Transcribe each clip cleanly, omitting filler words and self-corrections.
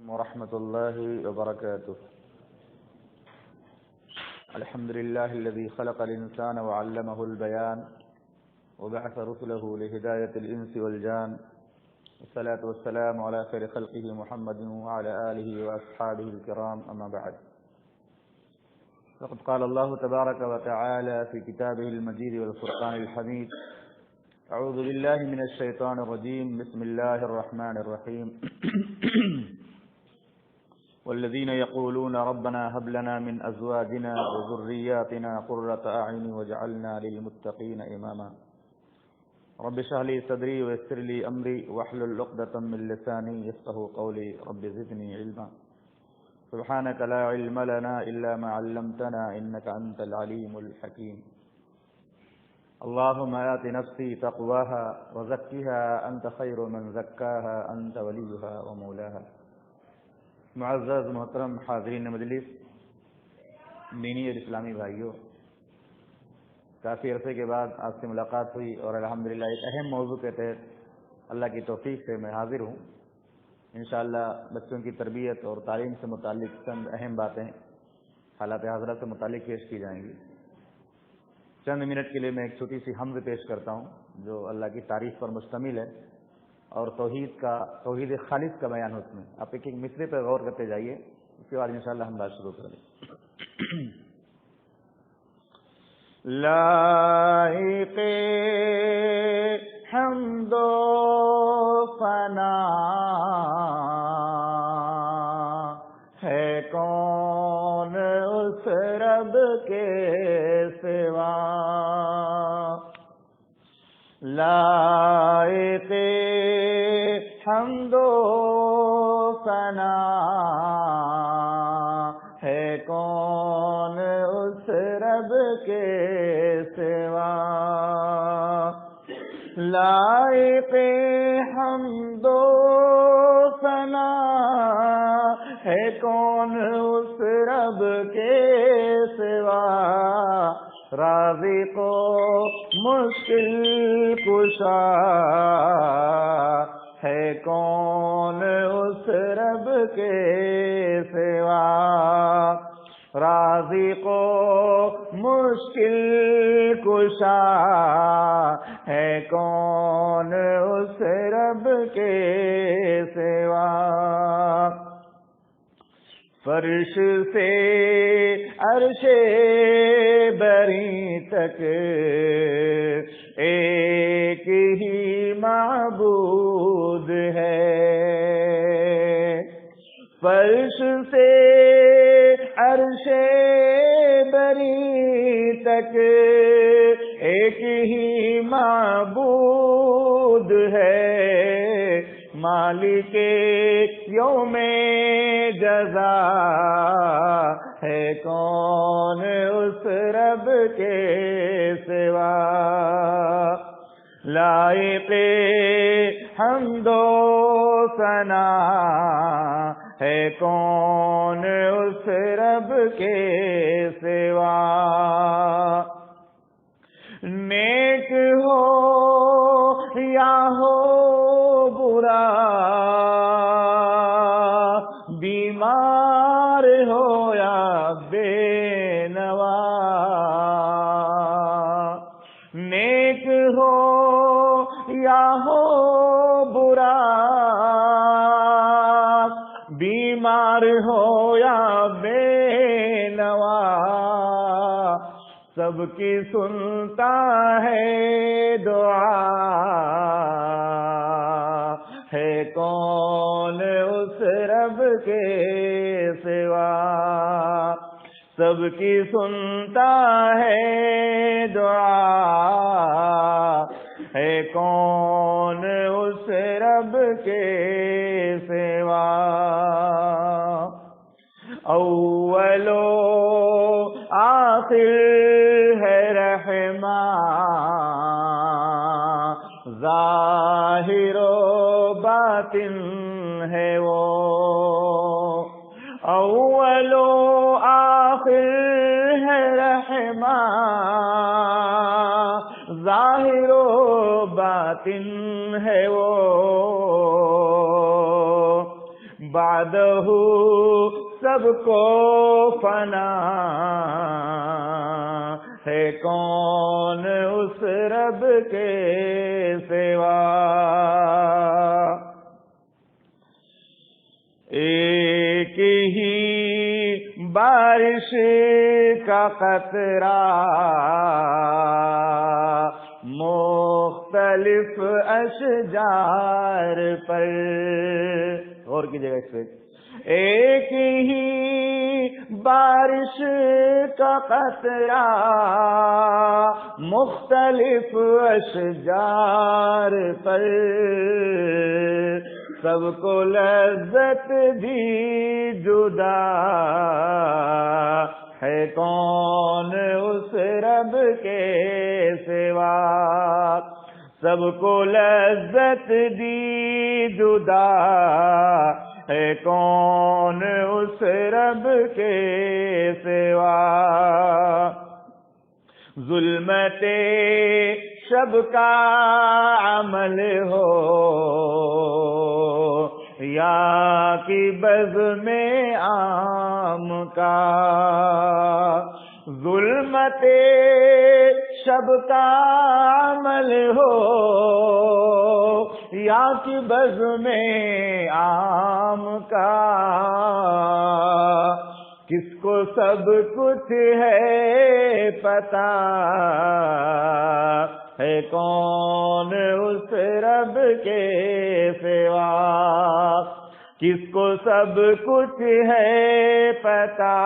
ورحمة الله وبركاته. الحمد لله الذي خلق الإنسان وعلمه البيان وبعث رسله لهداية الإنس والجان، والصلاة والسلام على خير خلقه محمد وعلى آله وأصحابه الكرام، أما بعد. فقد قال الله تبارك وتعالى في كتابه المجيد والفرقان الحميد: أعوذ بالله من الشيطان الرجيم، بسم الله الرحمن الرحيم. والذين يقولون ربنا هب لنا من أزواجنا وذرياتنا قرة أعين واجعلنا للمتقين إماما. رب اشرح لي صدري ويسر لي أمري واحلل عقدة من لساني يفقهوا قولي. رب زدني علما. سبحانك لا علم لنا إلا ما علمتنا إنك أنت العليم الحكيم. اللهم آت نفسي تقواها وزكها أنت خير من زكاها أنت وليها ومولاها. معزز محترم حاضرین مجلس، دینی اور اسلامی بھائیوں، کافی عرصے کے بعد آپ سے ملاقات ہوئی اور الحمدللہ ایک اہم موضوع کے تحت اللہ کی توفیق سے میں حاضر ہوں. انشاءاللہ بچوں کی تربیت اور تعلیم سے متعلق چند اہم باتیں حالات حاضرہ سے متعلق پیش کی جائیں گی. چند منٹ کے لیے میں ایک چھوٹی سی حمد پیش کرتا ہوں جو اللہ کی تعریف پر مشتمل ہے اور توحید خالص کا بیان ہے. اس میں آپ ایک ایک مصرے پر غور کرتے جائیے، اس کے بعد انشاءاللہ ہم بات شروع کریں. لائق حمد و ثنا ہے کون اس رب کے سوا، لائق حمد و ثنا ہے کون اس رب کے سوا، لائق حمد و ثنا ہے کون اس رب کے سوا، رازق و مشکل کشا ہے کون اس رب کے سوا، رازق و مشکل کشا ہے کون اس رب کے سوا. فرش سے عرش بری تک ایک ہی معبود ہے، فرش سے عرش بری تک ایک ہی معبود ہے، مالک یوم جزا ہے کون اس رب کے سوا، لائق حمد و ثنا ہے کون اس رب کے سوا. نیک ہو یا ہو برا، بیمار ہو یا بے نوا، نیک ہو یا ہو برا، بیمار ہو یا بے نوا، سب کی سنتا ہے دعا ہے کون اس رب کے سوا، سب کی سنتا ہے دعا ہے کون اس رب کے سوا. اول و آخر ہے رحمان، ظاہر و باطن ہے وہ، اول و آخر ہے رحمان، ظاہر و باطن ہے وہ، بعدہ سب کو فنا ہے کون اس رب کے سوا. ایک ہی بارش کا قطرہ مختلف اشجار پر. غور کیجیے گا اس پہ. ایک ہی بارش کا قطرہ مختلف اشجار پر سب کو لذت دی جدا ہے کون اس رب کے سوا. سب کو لذت دی جدا ہے کون اس رب کے سوا. ظلمت شب کا عمل ہو یا کی بزم عام کا. ظلمت شب کا عمل ہو یا کی بزم عام کا. کس کو سب کچھ ہے پتا ہے کون اس رب کے سوا. کس کو سب کچھ ہے پتا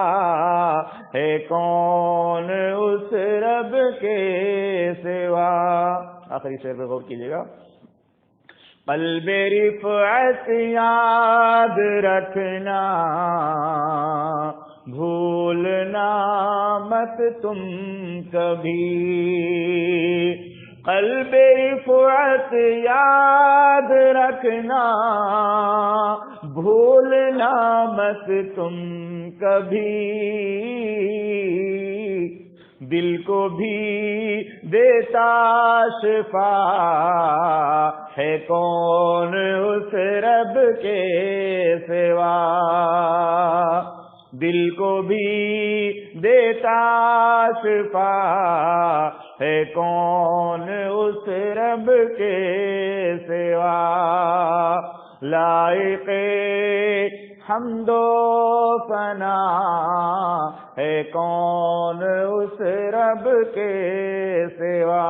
ہے کون اس رب کے سوا. آخری شعر پہ غور کیجیے گا. قلب رفعت یاد رکھنا بھولنا مت تم کبھی. قلب رفعت یاد رکھنا بھولنا مت تم کبھی. دل کو بھی دیتا شفا ہے کون اس رب کے سوا. دل کو بھی دیتا شفا ہے کون اس رب کے سوا. لائق حمد و ثنا ہے کون اس رب کے سوا.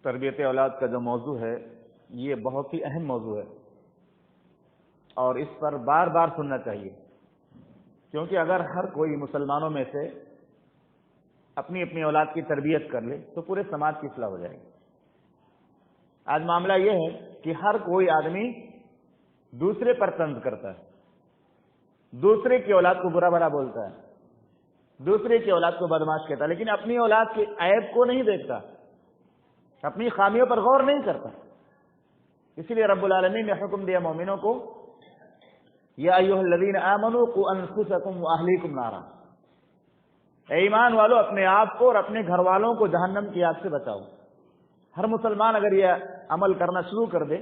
تربیت اولاد کا جو موضوع ہے یہ بہت ہی اہم موضوع ہے اور اس پر بار بار سننا چاہیے، کیونکہ اگر ہر کوئی مسلمانوں میں سے اپنی اپنی اولاد کی تربیت کر لے تو پورے سماج کی اصلاح ہو جائے گی. آج معاملہ یہ ہے کہ ہر کوئی آدمی دوسرے پر طنز کرتا ہے، دوسرے کی اولاد کو برا بھلا بولتا ہے، دوسرے کی اولاد کو بدماش کہتا ہے، لیکن اپنی اولاد کے عیب کو نہیں دیکھتا، اپنی خامیوں پر غور نہیں کرتا. اسی لیے رب العالمین نے حکم دیا مومنوں کو، یا ایھا الذین آمنوا قوا انفسکم واہلیکم نارا. اے ایمان والو اپنے آپ کو اور اپنے گھر والوں کو جہنم کی آگ سے بچاؤ. ہر مسلمان اگر یہ عمل کرنا شروع کر دے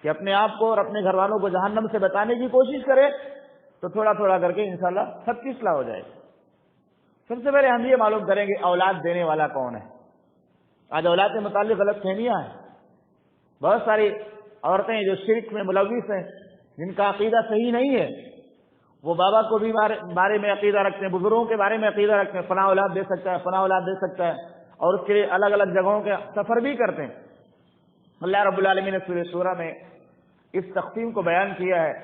کہ اپنے آپ کو اور اپنے گھر والوں کو جہنم سے بچانے کی کوشش کرے تو تھوڑا تھوڑا کر کے انشاءاللہ سب کی اصلاح ہو جائے گی. سب سے پہلے ہم یہ معلوم کریں گے اولاد دینے والا کون ہے. آج اولاد کے متعلق غلط فہمیاں ہیں. بہت ساری عورتیں جو شرک میں ملوث ہیں، جن کا عقیدہ صحیح نہیں ہے، وہ بابا کو بھی بارے میں عقیدہ رکھتے ہیں، بزرگوں کے بارے میں عقیدہ رکھتے ہیں، فلاں اولاد دے سکتا ہے، فلاں اولاد دے سکتا ہے، اور اس کے لیے الگ الگ جگہوں کے سفر بھی کرتے ہیں. اللہ رب العالمین نے سورہ شورى میں اس تقسیم کو بیان کیا ہے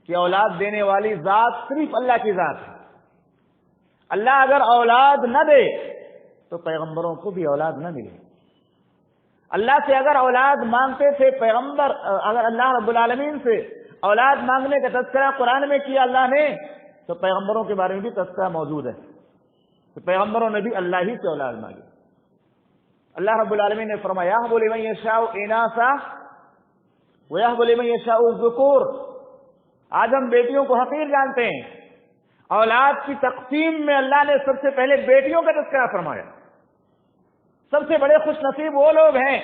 کہ اولاد دینے والی ذات صرف اللہ کی ذات ہے. اللہ اگر اولاد نہ دے تو پیغمبروں کو بھی اولاد نہ ملے. اللہ سے اگر اولاد مانگتے تھے پیغمبر، اگر اللہ رب العالمین سے اولاد مانگنے کا تذکرہ قرآن میں کیا اللہ نے تو پیغمبروں کے بارے میں بھی تذکرہ موجود ہے کہ پیغمبروں نے بھی اللہ ہی سے اولاد مانگی. اللہ رب العالمین نے فرمایا یَهْبُ لِمَن يَشَاءُ إِنَاثًا وَيَهْبُ لِمَن يَشَاءُ الذُّكُورَ. آج ہم بیٹیوں کو حقیر جانتے ہیں اولاد کی تقسیم میں اللہ نے سب سے پہلے بیٹیوں کا تذکرہ فرمایا. سب سے بڑے خوش نصیب وہ لوگ ہیں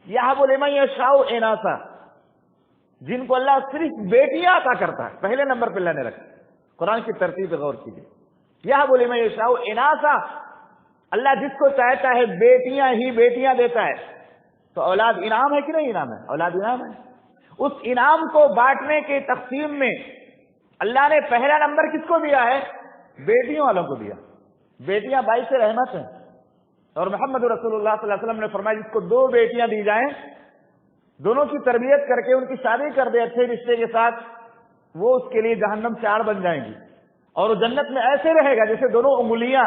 یہب لمن یشاء اناثا، جن کو اللہ صرف بیٹیاں عطا کرتا ہے. پہلے نمبر پہ اللہ نے رکھا. قرآن کی ترتیب پہ غور کیجیے. یہب لمن یشاء اناثا، اللہ جس کو چاہتا ہے بیٹیاں ہی بیٹیاں دیتا ہے. تو اولاد انعام ہے کہ نہیں انعام ہے؟ اولاد انعام ہے. اس انعام کو بانٹنے کے تقسیم میں اللہ نے پہلا نمبر کس کو دیا ہے؟ بیٹیوں والوں کو دیا. بیٹیاں باعث رحمت ہیں. اور محمد رسول اللہ صلی اللہ علیہ وسلم نے فرمایا جس کو 2 بیٹیاں دی جائیں، دونوں کی تربیت کر کے ان کی شادی کر دے اچھے رشتے کے ساتھ، وہ اس کے لیے جہنم سے آڑ بن جائیں گی اور وہ جنت میں ایسے رہے گا جیسے دونوں انگلیاں،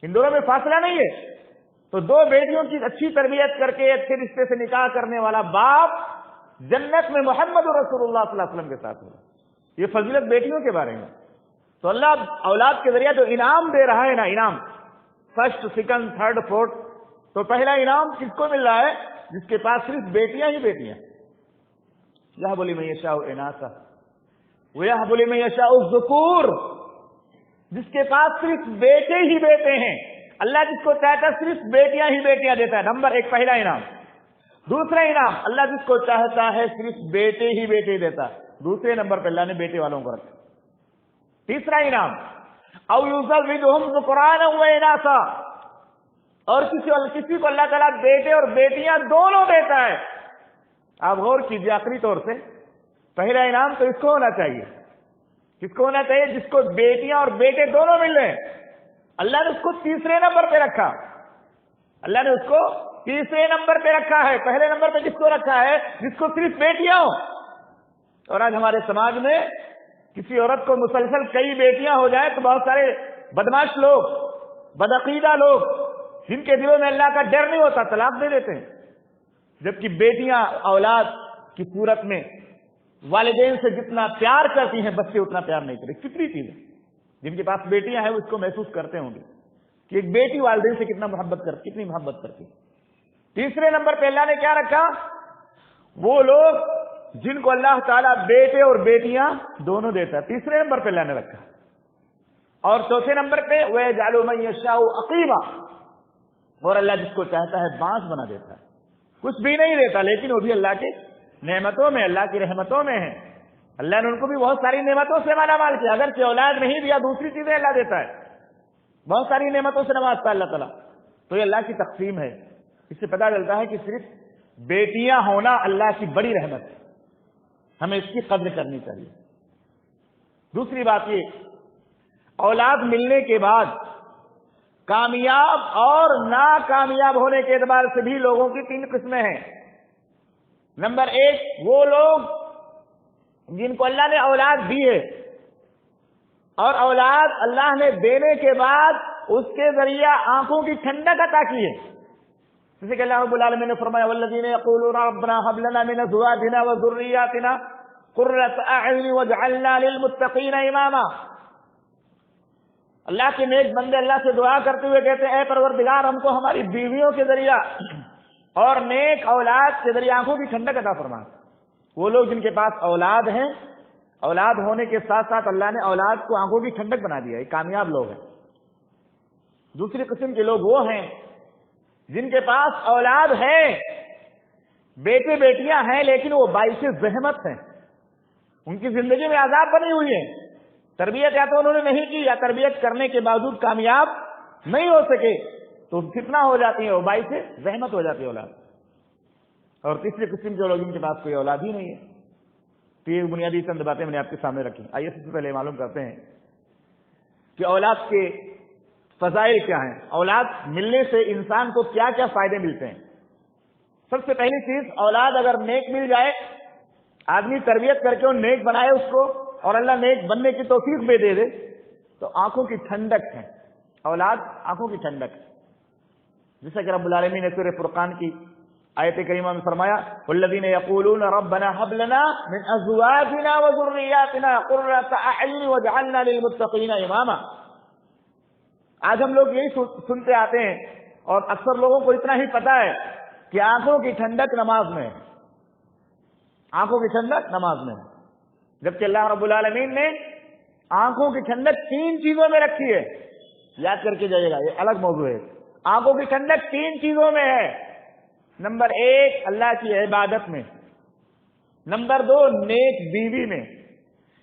ان دونوں میں فاصلہ نہیں ہے. تو 2 بیٹیوں کی اچھی تربیت کر کے اچھے رشتے سے نکاح کرنے والا باپ جنت میں محمد رسول اللہ صلی اللہ علیہ وسلم کے ساتھ ہوگا. یہ فضیلت بیٹیوں کے بارے میں. تو اللہ اولاد کے ذریعے جو انعام دے رہا ہے نا، انعام فرسٹ سیکنڈ تھرڈ فورتھ، تو پہلا انعام کس کو مل رہا ہے؟ جس کے پاس صرف بیٹیاں ہی بیٹیاں. یہب لمن یشاء اناثا ویہب لمن یشاء الذکور، جس کے پاس صرف بیٹے ہی بیٹے ہیں. اللہ جس کو چاہتا ہے صرف بیٹیاں ہی بیٹیاں دیتا ہے. نمبر 1 پہلا انعام. دوسرا انعام اللہ جس کو چاہتا ہے صرف بیٹے ہی بیٹے دیتا ہے. دوسرے نمبر پہ اللہ نے بیٹے والوں کو رکھا. تیسرا انعام او یزوجہم ذکرانا و اناثا، اور کسی کو اللہ تعالیٰ بیٹے اور بیٹیاں دونوں دیتا ہے. آپ غور کیجیے آخری طور سے پہلا انعام تو اس کو ہونا چاہیے. کس کو ہونا چاہیے؟ جس کو بیٹیاں اور بیٹے دونوں مل رہے ہیں. اللہ نے اس کو تیسرے نمبر پہ رکھا. اللہ نے اس کو تیسرے نمبر پہ رکھا ہے. پہلے نمبر پہ جس کو رکھا ہے جس کو صرف بیٹیاں ہوں. اور آج ہمارے سماج میں کسی عورت کو مسلسل کئی بیٹیاں ہو جائے تو بہت سارے بدماش لوگ، بدعقیدہ لوگ، جن کے دلوں میں اللہ کا ڈر نہیں ہوتا، طلاق دے دیتے ہیں. جبکہ بیٹیاں اولاد کی صورت میں والدین سے جتنا پیار کرتی ہیں بچے اتنا پیار نہیں کرتے. فطری چیز ہے. جن کے پاس بیٹیاں ہیں وہ اس کو محسوس کرتے ہوں گے کہ ایک بیٹی والدین سے کتنی محبت کرتی. تیسرے نمبر پہ اللہ نے کیا رکھا؟ وہ لوگ جن کو اللہ تعالیٰ بیٹے اور بیٹیاں دونوں دیتا ہے. تیسرے نمبر پہ اللہ نے رکھا. اور چوتھے نمبر پہ وَيَجْعَلُ مَن يَشَاءُ عَقِيمًا، اور اللہ جس کو چاہتا ہے بانس بنا دیتا ہے. کچھ بھی نہیں دیتا لیکن وہ بھی اللہ کے نعمتوں میں، اللہ کی رحمتوں میں ہے. اللہ نے ان کو بھی بہت ساری نعمتوں سے مالا مال کیا. اگر سے اولاد نہیں دیا دوسری چیزیں اللہ دیتا ہے. بہت ساری نعمتوں سے نوازتا ہے اللہ تعالیٰ. تو یہ اللہ کی تقسیم ہے. اس سے پتہ چلتا ہے کہ صرف بیٹیاں ہونا اللہ کی بڑی رحمت ہے. ہمیں اس کی قدر کرنی چاہیے. دوسری بات یہ، اولاد ملنے کے بعد کامیاب اور ناکامیاب ہونے کے اعتبار سے بھی لوگوں کی 3 قسمیں ہیں. نمبر 1 وہ لوگ جن کو اللہ نے اولاد دی ہے اور اولاد اللہ نے دینے کے بعد اس کے ذریعہ آنکھوں کی ٹھنڈک عطا کی ہے. جیسے کہ اللہ رب العالمین نے فرمایا والذین یقولون ربنا هب لنا من ازواجنا وذریاتنا قرۃ اعین واجعلنا للمتقین اماما. اللہ کے نیک بندے اللہ سے دعا کرتے ہوئے کہتے ہیں اے پروردگار ہم کو ہماری بیویوں کے ذریعہ اور نیک اولاد کے ذریعہ آنکھوں کی ٹھنڈک عطا فرما. وہ لوگ جن کے پاس اولاد ہیں، اولاد ہونے کے ساتھ ساتھ اللہ نے اولاد کو آنکھوں کی ٹھنڈک بنا دیا، یہ کامیاب لوگ ہیں. دوسری قسم کے لوگ وہ ہیں جن کے پاس اولاد ہے، بیٹے بیٹیاں ہیں لیکن وہ باعث زحمت ہیں. ان کی زندگی میں عذاب بنی ہوئی ہے. تربیت یا تو انہوں نے نہیں کی یا تربیت کرنے کے باوجود کامیاب نہیں ہو سکے تو فتنہ ہو جاتی ہے، وہ باعث زحمت ہو جاتی ہے اولاد. اور تیسری قسم کے لوگ ان کے پاس کوئی اولاد ہی نہیں ہے. تو یہ بنیادی چند باتیں میں نے آپ کے سامنے رکھی. آئیے سب سے پہلے معلوم کرتے ہیں کہ اولاد کے فضائل کیا ہیں، اولاد ملنے سے انسان کو کیا کیا فائدے ملتے ہیں. سب سے پہلی چیز، اولاد اگر نیک مل جائے، آدمی تربیت کر کے نیک بنائے اس کو اور اللہ نیک بننے کی توفیق بھی دے دے تو آنکھوں کی ٹھنڈک ہے. اولاد آنکھوں کی ٹھنڈک ہے. جیسا کہ رب العالمین نے سورہ فرقان کی آیت کریمہ میں فرمایا والذین یقولون ربنا هب لنا من ازواجنا وذریاتنا قرۃ اعین واجعلنا للمتقین اماما. آج ہم لوگ یہی سنتے آتے ہیں اور اکثر لوگوں کو اتنا ہی پتا ہے کہ آنکھوں کی ٹھنڈک نماز میں ہے. آنکھوں کی ٹھنڈک نماز میں ہے. جبکہ اللہ رب العالمین نے آنکھوں کی ٹھنڈک 3 چیزوں میں رکھی ہے، یاد کر کے جائیے گا، یہ الگ موضوع ہے۔ آنکھوں کی ٹھنڈک 3 چیزوں میں ہے۔ نمبر 1 اللہ کی عبادت میں، نمبر 2 نیک بیوی میں،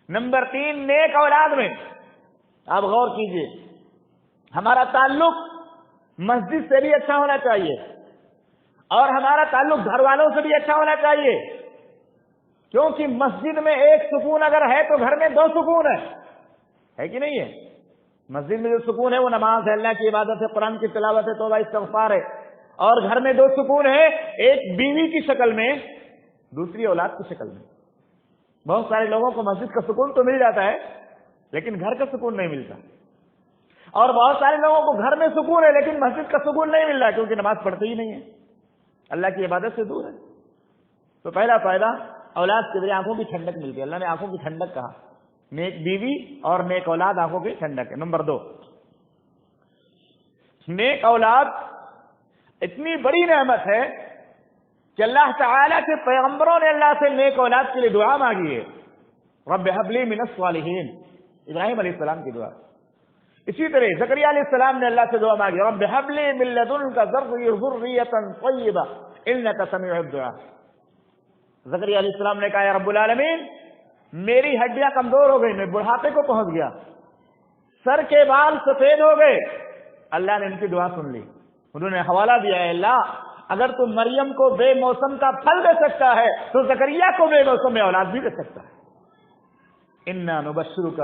نمبر 3 نیک اولاد میں۔ آپ غور کیجئے، ہمارا تعلق مسجد سے بھی اچھا ہونا چاہیے اور ہمارا تعلق گھر والوں سے بھی اچھا ہونا چاہیے، کیونکہ مسجد میں ایک سکون اگر ہے تو گھر میں 2 سکون ہے کہ نہیں ہے؟ مسجد میں جو سکون ہے وہ نماز ہے، اللہ کی عبادت ہے، قرآن کی تلاوت ہے، توبہ استغفار ہے، اور گھر میں 2 سکون ہے، ایک بیوی کی شکل میں، دوسری اولاد کی شکل میں۔ بہت سارے لوگوں کو مسجد کا سکون تو مل جاتا ہے لیکن گھر کا سکون نہیں ملتا، اور بہت سارے لوگوں کو گھر میں سکون ہے لیکن مسجد کا سکون نہیں مل رہا کیونکہ نماز پڑھتے ہی نہیں ہے، اللہ کی عبادت سے دور ہے۔ تو پہلا فائدہ اولاد کے ذریعے آنکھوں کی ٹھنڈک ملتی ہے، اللہ نے آنکھوں کی ٹھنڈک کہا، نیک بیوی اور نیک اولاد آنکھوں کی ٹھنڈک ہے۔ نمبر 2 نیک اولاد اتنی بڑی نعمت ہے کہ اللہ تعالیٰ کے پیغمبروں نے اللہ سے نیک اولاد کے لیے دعا مانگی ہے، رب هب لی من الصالحین، ابراہیم علیہ السلام کی دعا۔ اسی طرح زکریا علیہ السلام نے اللہ سے دعا مانگی، رب هب لی من لدنک ذریۃ طیبہ انک سمیع الدعاء۔ زکریا علیہ السلام نے کہا، یا رب العالمین میری ہڈیاں کمزور ہو گئی، میں بڑھاپے کو پہنچ گیا، سر کے بال سفید ہو گئے۔ اللہ نے ان کی دعا سن لی، انہوں نے حوالہ دیا ہے، اللہ اگر تم مریم کو بے موسم کا پھل دے سکتا ہے تو زکریا کو بے موسم میں اولاد بھی دے سکتا ہے۔ انا نبشرک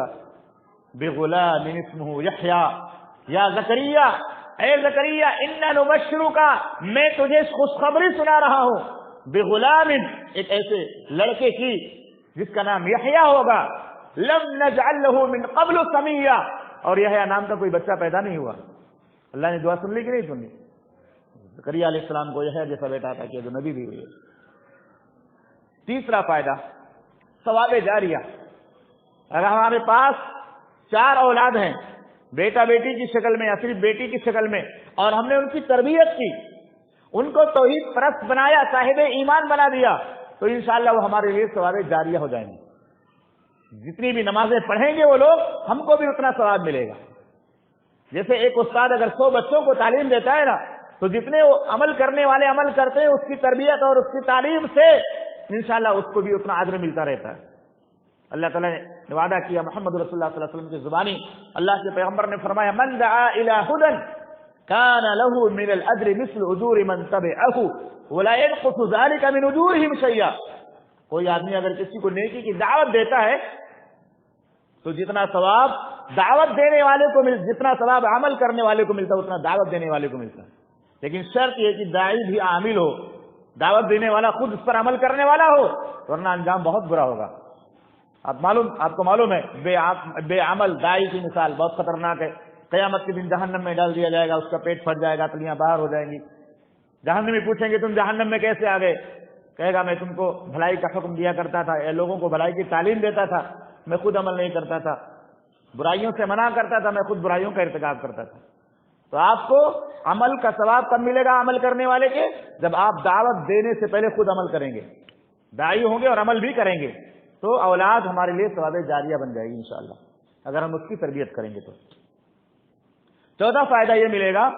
بغلام اسمہ یحییٰ، یا زکریا، اے زکریا انا نبشرک، میں تجھے خوشخبری سنا رہا ہوں، بغلام، ایک ایسے لڑکے کی جس کا نام یحییٰ ہوگا، لم نجعل له من قبل سمیہ، اور یحییٰ نام کا کوئی بچہ پیدا نہیں ہوا۔ اللہ نے دعا سن لی کہ نہیں سنی؟ زکریا علیہ السلام کو یحییٰ جیسا بیٹا تھا کہ جو نبی بھی ہوئے۔ تیسرا فائدہ ثواب جاریہ، اگر ہمارے پاس 4 اولاد ہیں، بیٹا بیٹی کی شکل میں یا صرف بیٹی کی شکل میں، اور ہم نے ان کی تربیت کی، ان کو توحید پرست بنایا، صاحب ایمان بنا دیا، تو انشاءاللہ وہ ہمارے لیے ثواب جاریہ ہو جائیں گے۔ جتنی بھی نمازیں پڑھیں گے وہ لوگ، ہم کو بھی اتنا ثواب ملے گا۔ جیسے ایک استاد اگر 100 بچوں کو تعلیم دیتا ہے نا، تو جتنے وہ عمل کرنے والے عمل کرتے ہیں، اس کی تربیت اور اس کی تعلیم سے انشاءاللہ اس کو بھی اتنا اجر ملتا رہتا ہے۔ اللہ تعالیٰ نے وعدہ کیا محمد رسول اللہ صلی اللہ علیہ وسلم کی زبانی، اللہ کے پیغمبر نے فرمایا، من دعا الی ھدی کان له من الاجر مثل اجور من تبعه ولا ينقص ذلك من اجورهم شيئا۔ کوئی آدمی اگر کسی کو نیکی کی دعوت دیتا ہے تو جتنا ثواب دعوت دینے والے کو جتنا ثواب عمل کرنے والے کو ملتا ہے اتنا دعوت دینے والے کو ملتا ہے، لیکن شرط یہ کہ داعی بھی عامل ہو، دعوت دینے والا خود اس پر عمل کرنے والا ہو، ورنہ انجام بہت برا ہوگا۔ آپ کو معلوم ہے بے عمل داعی کی مثال بہت خطرناک ہے، قیامت کے دن جہنم میں ڈال دیا جائے گا، اس کا پیٹ پھٹ جائے گا، تلیاں باہر ہو جائیں گی، جہنمی پوچھیں گے تم جہنم میں کیسے آ گئے؟ کہے گا میں تم کو بھلائی کا حکم دیا کرتا تھا، لوگوں کو بھلائی کی تعلیم دیتا تھا، میں خود عمل نہیں کرتا تھا، برائیوں سے منع کرتا تھا، میں خود برائیوں کا ارتکاب کرتا تھا۔ تو آپ کو عمل کا ثواب کب ملے گا عمل کرنے والے کے؟ جب آپ دعوت دینے سے پہلے خود عمل کریں گے، داعی ہوں گے اور عمل بھی کریں گے، تو اولاد ہمارے لیے ثواب جاریہ بن جائے گی انشاءاللہ، اگر ہم اس کی تربیت کریں گے تو۔ چوتھا فائدہ یہ ملے گا،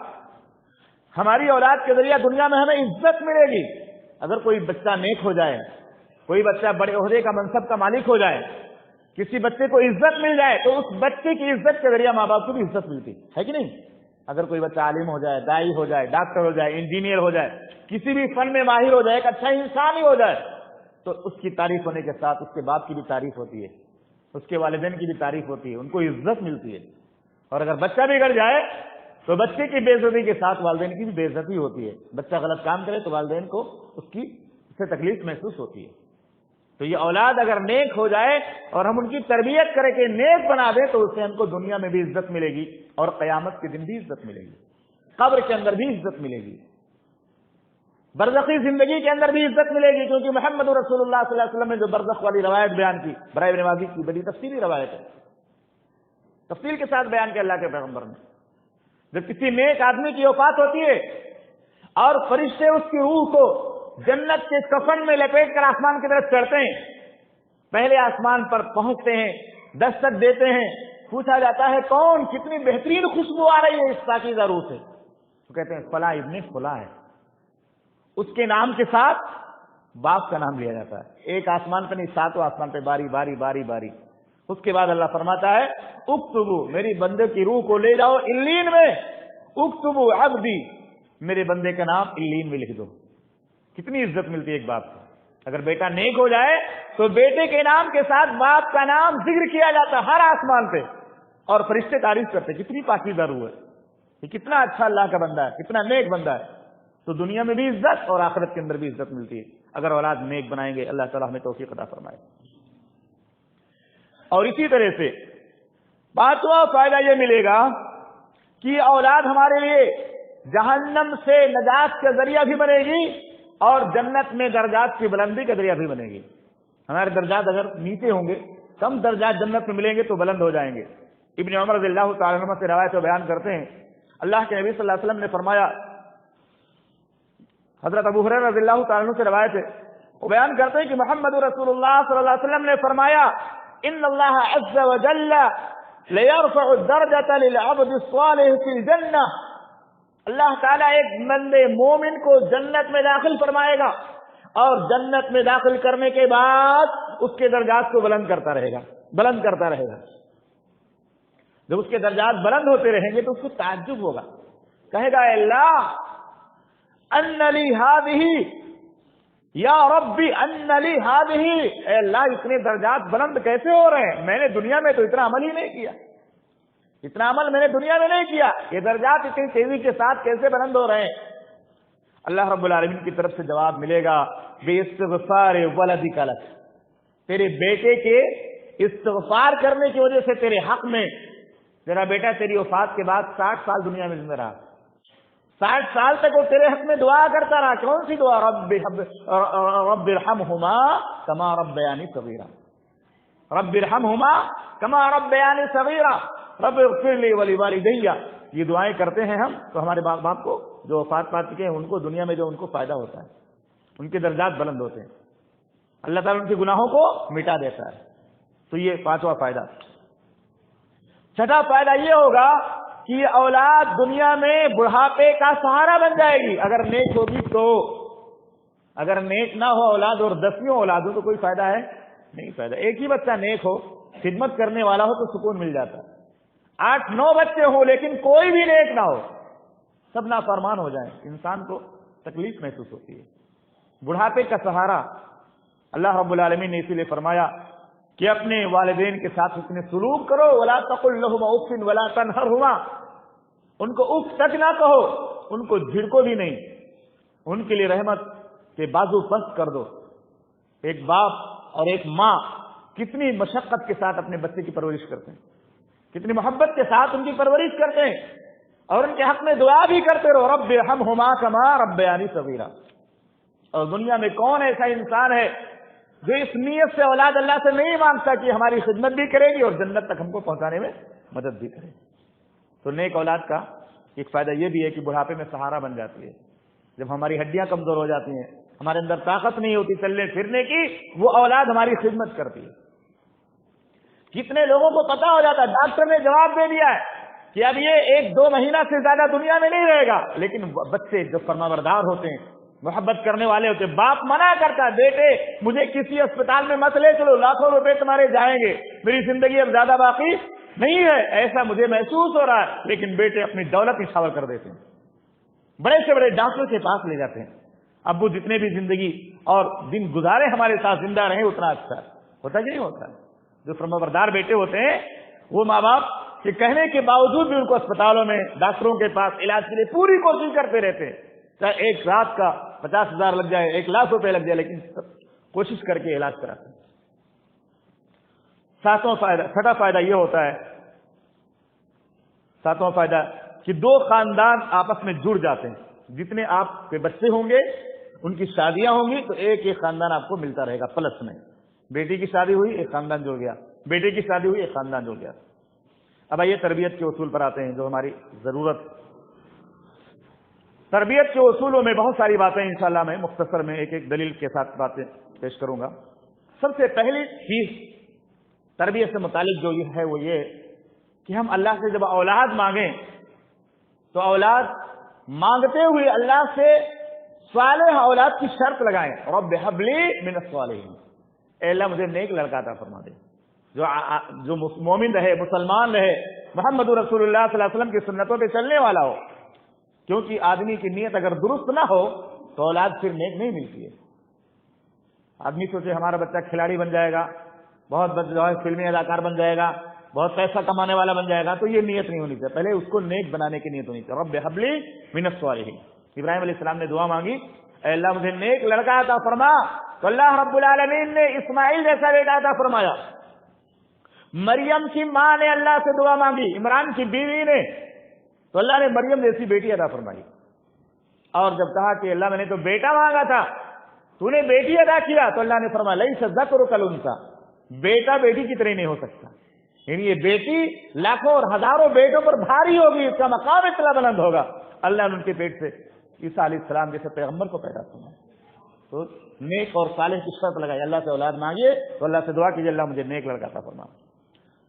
ہماری اولاد کے ذریعہ دنیا میں ہمیں عزت ملے گی۔ اگر کوئی بچہ نیک ہو جائے، کوئی بچہ بڑے عہدے کا منصب کا مالک ہو جائے، کسی بچے کو عزت مل جائے، تو اس بچے کی عزت کے ذریعہ ماں باپ کو بھی عزت ملتی ہے کہ نہیں؟ اگر کوئی بچہ عالم ہو جائے، داعی ہو جائے، ڈاکٹر ہو جائے، انجینئر ہو جائے، کسی بھی فن میں ماہر ہو جائے، ایک اچھا انسان ہی ہو جائے، تو اس کی تعریف ہونے کے ساتھ اس کے باپ کی بھی تعریف ہوتی ہے، اس کے والدین کی بھی تعریف ہوتی ہے، ان کو عزت ملتی ہے۔ اور اگر بچہ بگڑ جائے تو بچے کی بے عزتی کے ساتھ والدین کی بھی بے عزتی ہوتی ہے، بچہ غلط کام کرے تو والدین کو اس سے تکلیف محسوس ہوتی ہے۔ تو یہ اولاد اگر نیک ہو جائے اور ہم ان کی تربیت کرے کہ نیک بنا دیں، تو اس سے ہم کو دنیا میں بھی عزت ملے گی اور قیامت کے دن بھی عزت ملے گی، قبر کے اندر بھی عزت ملے گی، برزخی زندگی کے اندر بھی عزت ملے گی، کیونکہ محمد رسول اللہ صلی اللہ علیہ وسلم نے جو برزخ والی روایت بیان کی، برائے ابن عازب کی بڑی تفصیلی روایت ہے، تفصیل کے ساتھ بیان کیا اللہ کے پیغمبر نے۔ جب کسی نیک آدمی کی وفات ہوتی ہے اور فرشتے اس کی روح کو جنت کے کفن میں لپیٹ کر آسمان کی طرف چڑھتے ہیں، پہلے آسمان پر پہنچتے ہیں، دستک دیتے ہیں، پوچھا جاتا ہے کون، کتنی بہترین خوشبو آ رہی ہے اس پاکیزہ روح سے، تو کہتے ہیں فلاں ابن فلاں ہے، اس کے نام کے ساتھ باپ کا نام لیا جاتا ہے، ایک آسمان پہ نہیں، ساتوں آسمان پہ باری باری باری باری۔ اس کے بعد اللہ فرماتا ہے اکتبو، میری بندے کی روح کو لے جاؤ الین میں، اکتبو عبدی، میرے بندے کا نام الین میں لکھ دو۔ کتنی عزت ملتی ہے ایک باپ کو، اگر بیٹا نیک ہو جائے تو بیٹے کے نام کے ساتھ باپ کا نام ذکر کیا جاتا ہر آسمان پہ، اور فرشتے تعریف کرتے کتنی پاکیزہ روح ہے، یہ کتنا اچھا اللہ کا بندہ ہے، کتنا نیک بندہ ہے۔ تو دنیا میں بھی عزت اور آخرت کے اندر بھی عزت ملتی ہے اگر اولاد نیک بنائیں گے۔ اللہ تعالیٰ ہمیں توفیق عطا فرمائے۔ اور اسی طرح سے پانچواں فائدہ یہ ملے گا کہ اولاد ہمارے لیے جہنم سے نجات کا ذریعہ بھی بنے گی اور جنت میں درجات کی بلندی کا ذریعہ بھی بنے گی۔ ہمارے درجات اگر نیچے ہوں گے، کم درجات جنت میں ملیں گے تو بلند ہو جائیں گے۔ ابن عمر رضی اللہ تعالیٰ عنہ سے روایت و بیان کرتے ہیں، اللہ کے نبی صلی اللہ علیہ وسلم نے فرمایا، حضرت ابو ہریرہ رضی اللہ تعالیٰ عنہ سے روایت ہے، وہ بیان کرتے ہیں کہ محمد رسول اللہ صلی اللہ علیہ وسلم نے فرمایا ان اللہ عز وجل لیرفع الدرجۃ للعبد الصالح فی الجنہ، اللہ تعالیٰ ایک بندے مومن کو جنت میں داخل فرمائے گا اور جنت میں داخل کرنے کے بعد اس کے درجات کو بلند کرتا رہے گا، بلند کرتا رہے گا۔ جب اس کے درجات بلند ہوتے رہیں گے تو اس کو تعجب ہوگا، کہے گا اے اللہ ان لی ہذہ، یا ربی ان لی ہذہ، اے اللہ اتنے درجات بلند کیسے ہو رہے ہیں، میں نے دنیا میں تو اتنا عمل ہی نہیں کیا، اتنا عمل میں نے دنیا میں نہیں کیا، یہ درجات اتنی تیزی کے ساتھ کیسے بلند ہو رہے ہیں؟ اللہ رب العالمین کی طرف سے جواب ملے گا باستغفار ولدک لک، تیرے بیٹے کے استغفار کرنے کی وجہ سے تیرے حق میں، تیرا بیٹا تیری وفات کے بعد 60 سال دنیا میں زندہ رہا، 60 سال تک وہ تیرے حق میں دعا کرتا رہا، کون سی دعا؟ رب ارحمہما کما ربیانی صغیرا، رب ارحمہما کما ربیانی صغیرا، رب اغفر لی ولوالدی، یہ دعائیں کرتے ہیں ہم تو ہمارے باپ کو جو وفات پا چکے ہیں ان کو دنیا میں جو ان کو فائدہ ہوتا ہے، ان کے درجات بلند ہوتے ہیں، اللہ تعالیٰ ان کے گناہوں کو مٹا دیتا ہے۔ تو یہ پانچواں فائدہ۔ چھٹا فائدہ یہ ہوگا کہ اولاد دنیا میں بڑھاپے کا سہارا بن جائے گی اگر نیک ہوگی تو، اگر نیک نہ ہو اولاد اور 10 اولاد ہو تو کوئی فائدہ ہے نہیں فائدہ۔ ایک ہی بچہ نیک ہو، خدمت کرنے والا ہو تو سکون مل جاتا ہے، 8-9 بچے ہوں لیکن کوئی بھی نیک نہ ہو، سب نافرمان ہو جائیں، انسان کو تکلیف محسوس ہوتی ہے۔ بڑھاپے کا سہارا اللہ رب العالمین نے اسی لیے فرمایا کہ اپنے والدین کے ساتھ اتنے سلوک کرو، ولا تقل لهما اف ولا تنهرهما، ان کو اف تک نہ کہو، ان کو جھڑکو بھی نہیں، ان کے لیے رحمت کے بازو پست کر دو۔ ایک باپ اور ایک ماں کتنی مشقت کے ساتھ اپنے بچے کی پرورش کرتے ہیں، کتنی محبت کے ساتھ ان کی پرورش کرتے ہیں اور ان کے حق میں دعا بھی کرتے رہو، رب ارحمہما کما ربیانی صغیرا۔ اور دنیا میں کون ایسا انسان ہے جو اس نیت سے اولاد اللہ سے نہیں مانگتا کہ ہماری خدمت بھی کرے گی اور جنت تک ہم کو پہنچانے میں مدد بھی کرے؟ تو نیک اولاد کا ایک فائدہ یہ بھی ہے کہ بڑھاپے میں سہارا بن جاتی ہے، جب ہماری ہڈیاں کمزور ہو جاتی ہیں، ہمارے اندر طاقت نہیں ہوتی چلنے پھرنے کی، وہ اولاد ہماری خدمت کرتی ہے۔ کتنے لوگوں کو پتا ہو جاتا ہے، ڈاکٹر نے جواب دے دیا ہے کہ اب یہ 1-2 مہینہ سے زیادہ دنیا میں نہیں رہے گا، لیکن بچے جو فرمانبردار ہوتے ہیں، محبت کرنے والے ہوتے ہیں، باپ منع کرتا ہے بیٹے مجھے کسی اسپتال میں مت لے چلو، لاکھوں روپے تمہارے جائیں گے، میری زندگی اب زیادہ باقی نہیں ہے، ایسا مجھے محسوس ہو رہا ہے، لیکن بیٹے اپنی دولت نچھاور کر دیتے ہیں، بڑے سے بڑے ڈاکٹروں کے پاس لے جاتے ہیں۔ ابو جتنے بھی زندگی اور دن گزارے ہمارے ساتھ زندہ رہے اتنا اچھا ہوتا کہ نہیں ہوتا؟ جو فرمانبردار بیٹے ہوتے ہیں وہ ماں باپ کے کہنے کے باوجود بھی ان کو اسپتالوں میں ڈاکٹروں کے پاس علاج کے لیے پوری کوشش کرتے رہتے ہیں، چاہے ایک رات کا 50,000 لگ جائے، 1,00,000 روپے لگ جائے، لیکن کوشش کر کے علاج کراتے ہیں۔ چھٹا فائدہ یہ ہوتا ہے، ساتواں فائدہ کہ 2 خاندان آپس میں جڑ جاتے ہیں، جتنے آپ کے بچے ہوں گے ان کی شادیاں ہوں گی تو ایک خاندان آپ کو ملتا رہے گا پلس میں، بیٹی کی شادی ہوئی ایک خاندان جڑ گیا، بیٹے کی شادی ہوئی ایک خاندان جڑ گیا۔ اب آئیے تربیت کے اصول پر آتے ہیں جو ہماری ضرورت۔ تربیت کے اصولوں میں بہت ساری باتیں انشاءاللہ میں مختصر میں ایک دلیل کے ساتھ باتیں پیش کروں گا۔ سب سے پہلی چیز تربیت سے متعلق جو یہ ہے وہ یہ کہ ہم اللہ سے جب اولاد مانگیں تو اولاد مانگتے ہوئے اللہ سے صالح اولاد کی شرط لگائیں، رب هب لی من الصالحین، اے اللہ مجھے نیک لڑکا عطا فرما دے جو مومن رہے، مسلمان رہے، محمد رسول اللہ صلی اللہ علیہ وسلم کی سنتوں پہ چلنے والا ہو، کیونکہ آدمی کی نیت اگر درست نہ ہو تو اولاد پھر نیک نہیں ملتی ہے۔ آدمی سوچے ہمارا بچہ کھلاڑی بن جائے گا، بہت جو ہے فلمی اداکار بن جائے گا، بہت پیسہ کمانے والا بن جائے گا، تو یہ نیت نہیں ہونی چاہیے، پہلے اس کو نیک بنانے کی نیت ہونی چاہیے۔ رب هب لی من الصالحین، ابراہیم علیہ السلام نے دعا مانگی، اے اللہ مجھے نیک لڑکا عطا فرما، تو اللہ رب العالمین نے اسماعیل جیسا بیٹا عطا فرمایا۔ مریم کی ماں نے اللہ سے دعا مانگی، عمران کی بیوی نے، تو اللہ نے مریم جیسی بیٹی عطا فرمائی۔ اور جب کہا کہ اللہ میں نے تو بیٹا مانگا تھا، تو نے بیٹی عطا کیا، تو اللہ نے فرمایا لیس الذکر کالانثی، بیٹا بیٹی کی طرح نہیں ہو سکتا، یعنی یہ بیٹی لاکھوں اور ہزاروں بیٹوں پر بھاری ہوگی، اس کا مقام اتنا بلند ہوگا۔ اللہ نے ان کے پیٹ سے عیسیٰ علیہ السلام جیسے پیغمبر کو پیدا فرمایا۔ تو نیک اور صالح کی شرط لگائی، اللہ سے اولاد مانگیے تو اللہ سے دعا کیجیے اللہ مجھے نیک لڑکا عطا فرما۔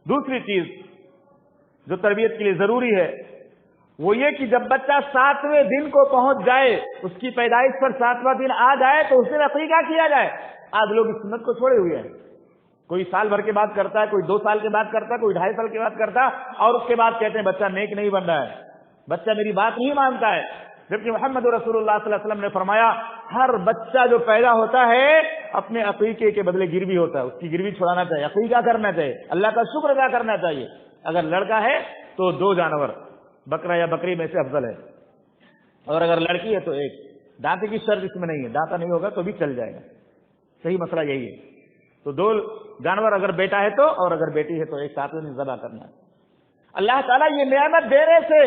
دوسری چیز جو تربیت کے لیے ضروری ہے وہ یہ کہ جب بچہ 7ویں دن کو پہنچ جائے، اس کی پیدائش پر 7واں دن آ جائے تو اس دن عقیقہ کیا جائے۔ آج لوگ اس سنت کو چھوڑے ہوئے ہیں، کوئی سال بھر کے بعد کرتا ہے، کوئی 2 سال کے بعد کرتا ہے، کوئی 2.5 سال کے بعد کرتا ہے، اور اس کے بعد کہتے ہیں بچہ نیک نہیں بن رہا ہے، بچہ میری بات نہیں مانتا ہے، جبکہ محمد رسول اللہ صلی اللہ علیہ وسلم نے فرمایا ہر بچہ جو پیدا ہوتا ہے اپنے عقیقے کے بدلے گروی ہوتا ہے، اس کی گروی چھڑانا چاہیے، عقیقہ کرنا چاہیے، اللہ کا شکر ادا کرنا چاہیے۔ اگر لڑکا ہے تو 2 جانور، بکرا یا بکری میں سے افضل ہے، اور اگر لڑکی ہے تو 1۔ دانتے کی شرط اس میں نہیں ہے، دانتا نہیں ہوگا تو بھی چل جائے گا، صحیح مسئلہ یہی ہے۔ تو 2 جانور اگر بیٹا ہے تو، اور اگر بیٹی ہے تو 1 7ویں دن ذبح کرنا ہے۔ اللہ تعالیٰ یہ نعمت دینے سے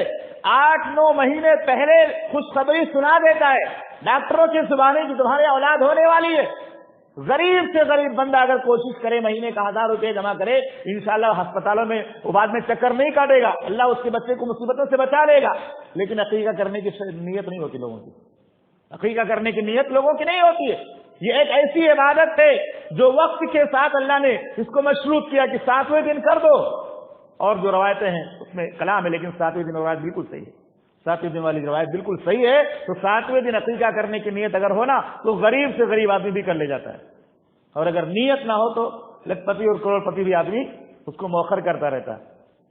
8-9 مہینے پہلے خوشخبری سنا دیتا ہے ڈاکٹروں کی زبانیں کہ تمہاری اولاد ہونے والی ہے۔ غریب سے غریب بندہ اگر کوشش کرے مہینے کا 1000 روپے جمع کرے، انشاءاللہ ہسپتالوں میں وہ بعد میں چکر نہیں کاٹے گا، اللہ اس کے بچے کو مصیبتوں سے بچا لے گا۔ لیکن عقیقہ کرنے کی نیت نہیں ہوتی لوگوں کی، عقیقہ کرنے کی نیت لوگوں کی نہیں ہوتی ہے۔ یہ ایک ایسی عبادت ہے جو وقت کے ساتھ اللہ نے اس کو مشروط کیا کہ 7ویں دن کر دو، اور جو روایتیں ہیں اس میں کلام ہے، لیکن 7ویں دن روایت بالکل صحیح ہے، 7ویں دن والی روایت بالکل صحیح ہے۔ تو 7ویں دن عقیقہ کرنے کی نیت اگر ہونا تو غریب سے غریب آدمی بھی کر لے جاتا ہے، اور اگر نیت نہ ہو تو لکھپتی اور کروڑ پتی بھی آدمی اس کو مؤخر کرتا رہتا ہے،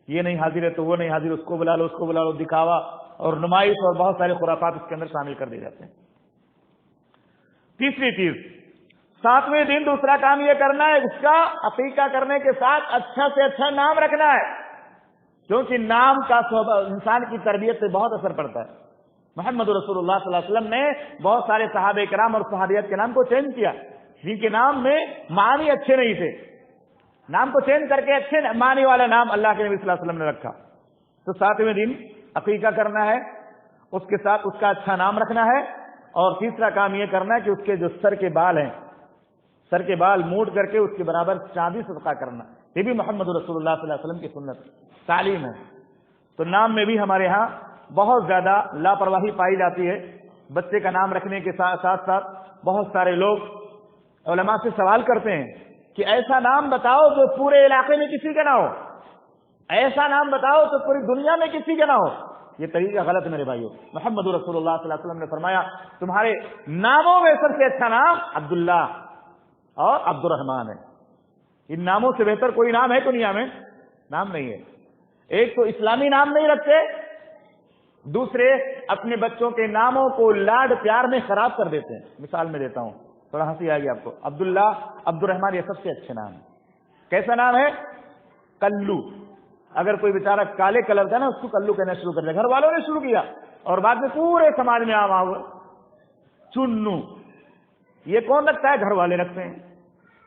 یہ نہیں حاضر ہے تو وہ نہیں حاضر، اس کو بلا لو، اس کو بلا لو، دکھاوا اور نمائش اور بہت سارے خرافات اس کے اندر شامل کر دیے جاتے ہیں۔ تیسری چیز، 7ویں دن دوسرا کام یہ کرنا ہے، اس کا عقیقہ کرنے کے ساتھ اچھا سے اچھا نام رکھنا ہے، کیونکہ نام کا انسان کی تربیت سے بہت اثر پڑتا ہے۔ محمد رسول اللہ صلی اللہ علیہ وسلم نے بہت سارے صحابہ کرام اور صحابیات کے نام کو چینج کیا، جن کے نام میں معنی اچھے نہیں تھے، نام کو چینج کر کے اچھے معنی والا نام اللہ کے نبی صلی اللہ علیہ وسلم نے رکھا۔ تو 7ویں دن عقیقہ کرنا ہے، اس کے ساتھ اس کا اچھا نام رکھنا ہے، اور تیسرا کام یہ کرنا ہے کہ اس کے جو سر کے بال ہیں، سر کے بال موڑ کر کے اس کے برابر چاندی صدقہ کرنا، یہ بھی محمد رسول اللہ صلی اللہ علیہ وسلم کی سنت تعلیم ہے۔ تو نام میں بھی ہمارے ہاں بہت زیادہ لاپرواہی پائی جاتی ہے۔ بچے کا نام رکھنے کے ساتھ ساتھ بہت سارے لوگ علماء سے سوال کرتے ہیں کہ ایسا نام بتاؤ جو پورے علاقے میں کسی کا نہ ہو، ایسا نام بتاؤ تو پوری دنیا میں کسی کا نہ ہو۔ یہ طریقہ غلط ہے میرے بھائیو۔ محمد رسول اللہ صلی اللہ علیہ وسلم نے فرمایا تمہارے ناموں میں سب سے اچھا نام عبداللہ اور عبد الرحمن ہے۔ ان ناموں سے بہتر کوئی نام ہے دنیا میں؟ نام نہیں ہے۔ ایک تو اسلامی نام نہیں رکھتے، دوسرے اپنے بچوں کے ناموں کو لاڈ پیار میں خراب کر دیتے ہیں۔ مثال میں دیتا ہوں، تھوڑا ہنسی آئے گی آپ کو۔ عبداللہ، عبد الرحمن، یہ سب سے اچھے نام ہے۔ کیسا نام ہے؟ کلو۔ اگر کوئی بیچارہ کالے کلر کا نا، اس کو کلو کہنا شروع کر دیا، گھر والوں نے شروع کیا اور بعد میں پورے سماج میں عام ہوا۔ چنو، یہ کون رکھتا ہے؟ گھر والے رکھتے ہیں۔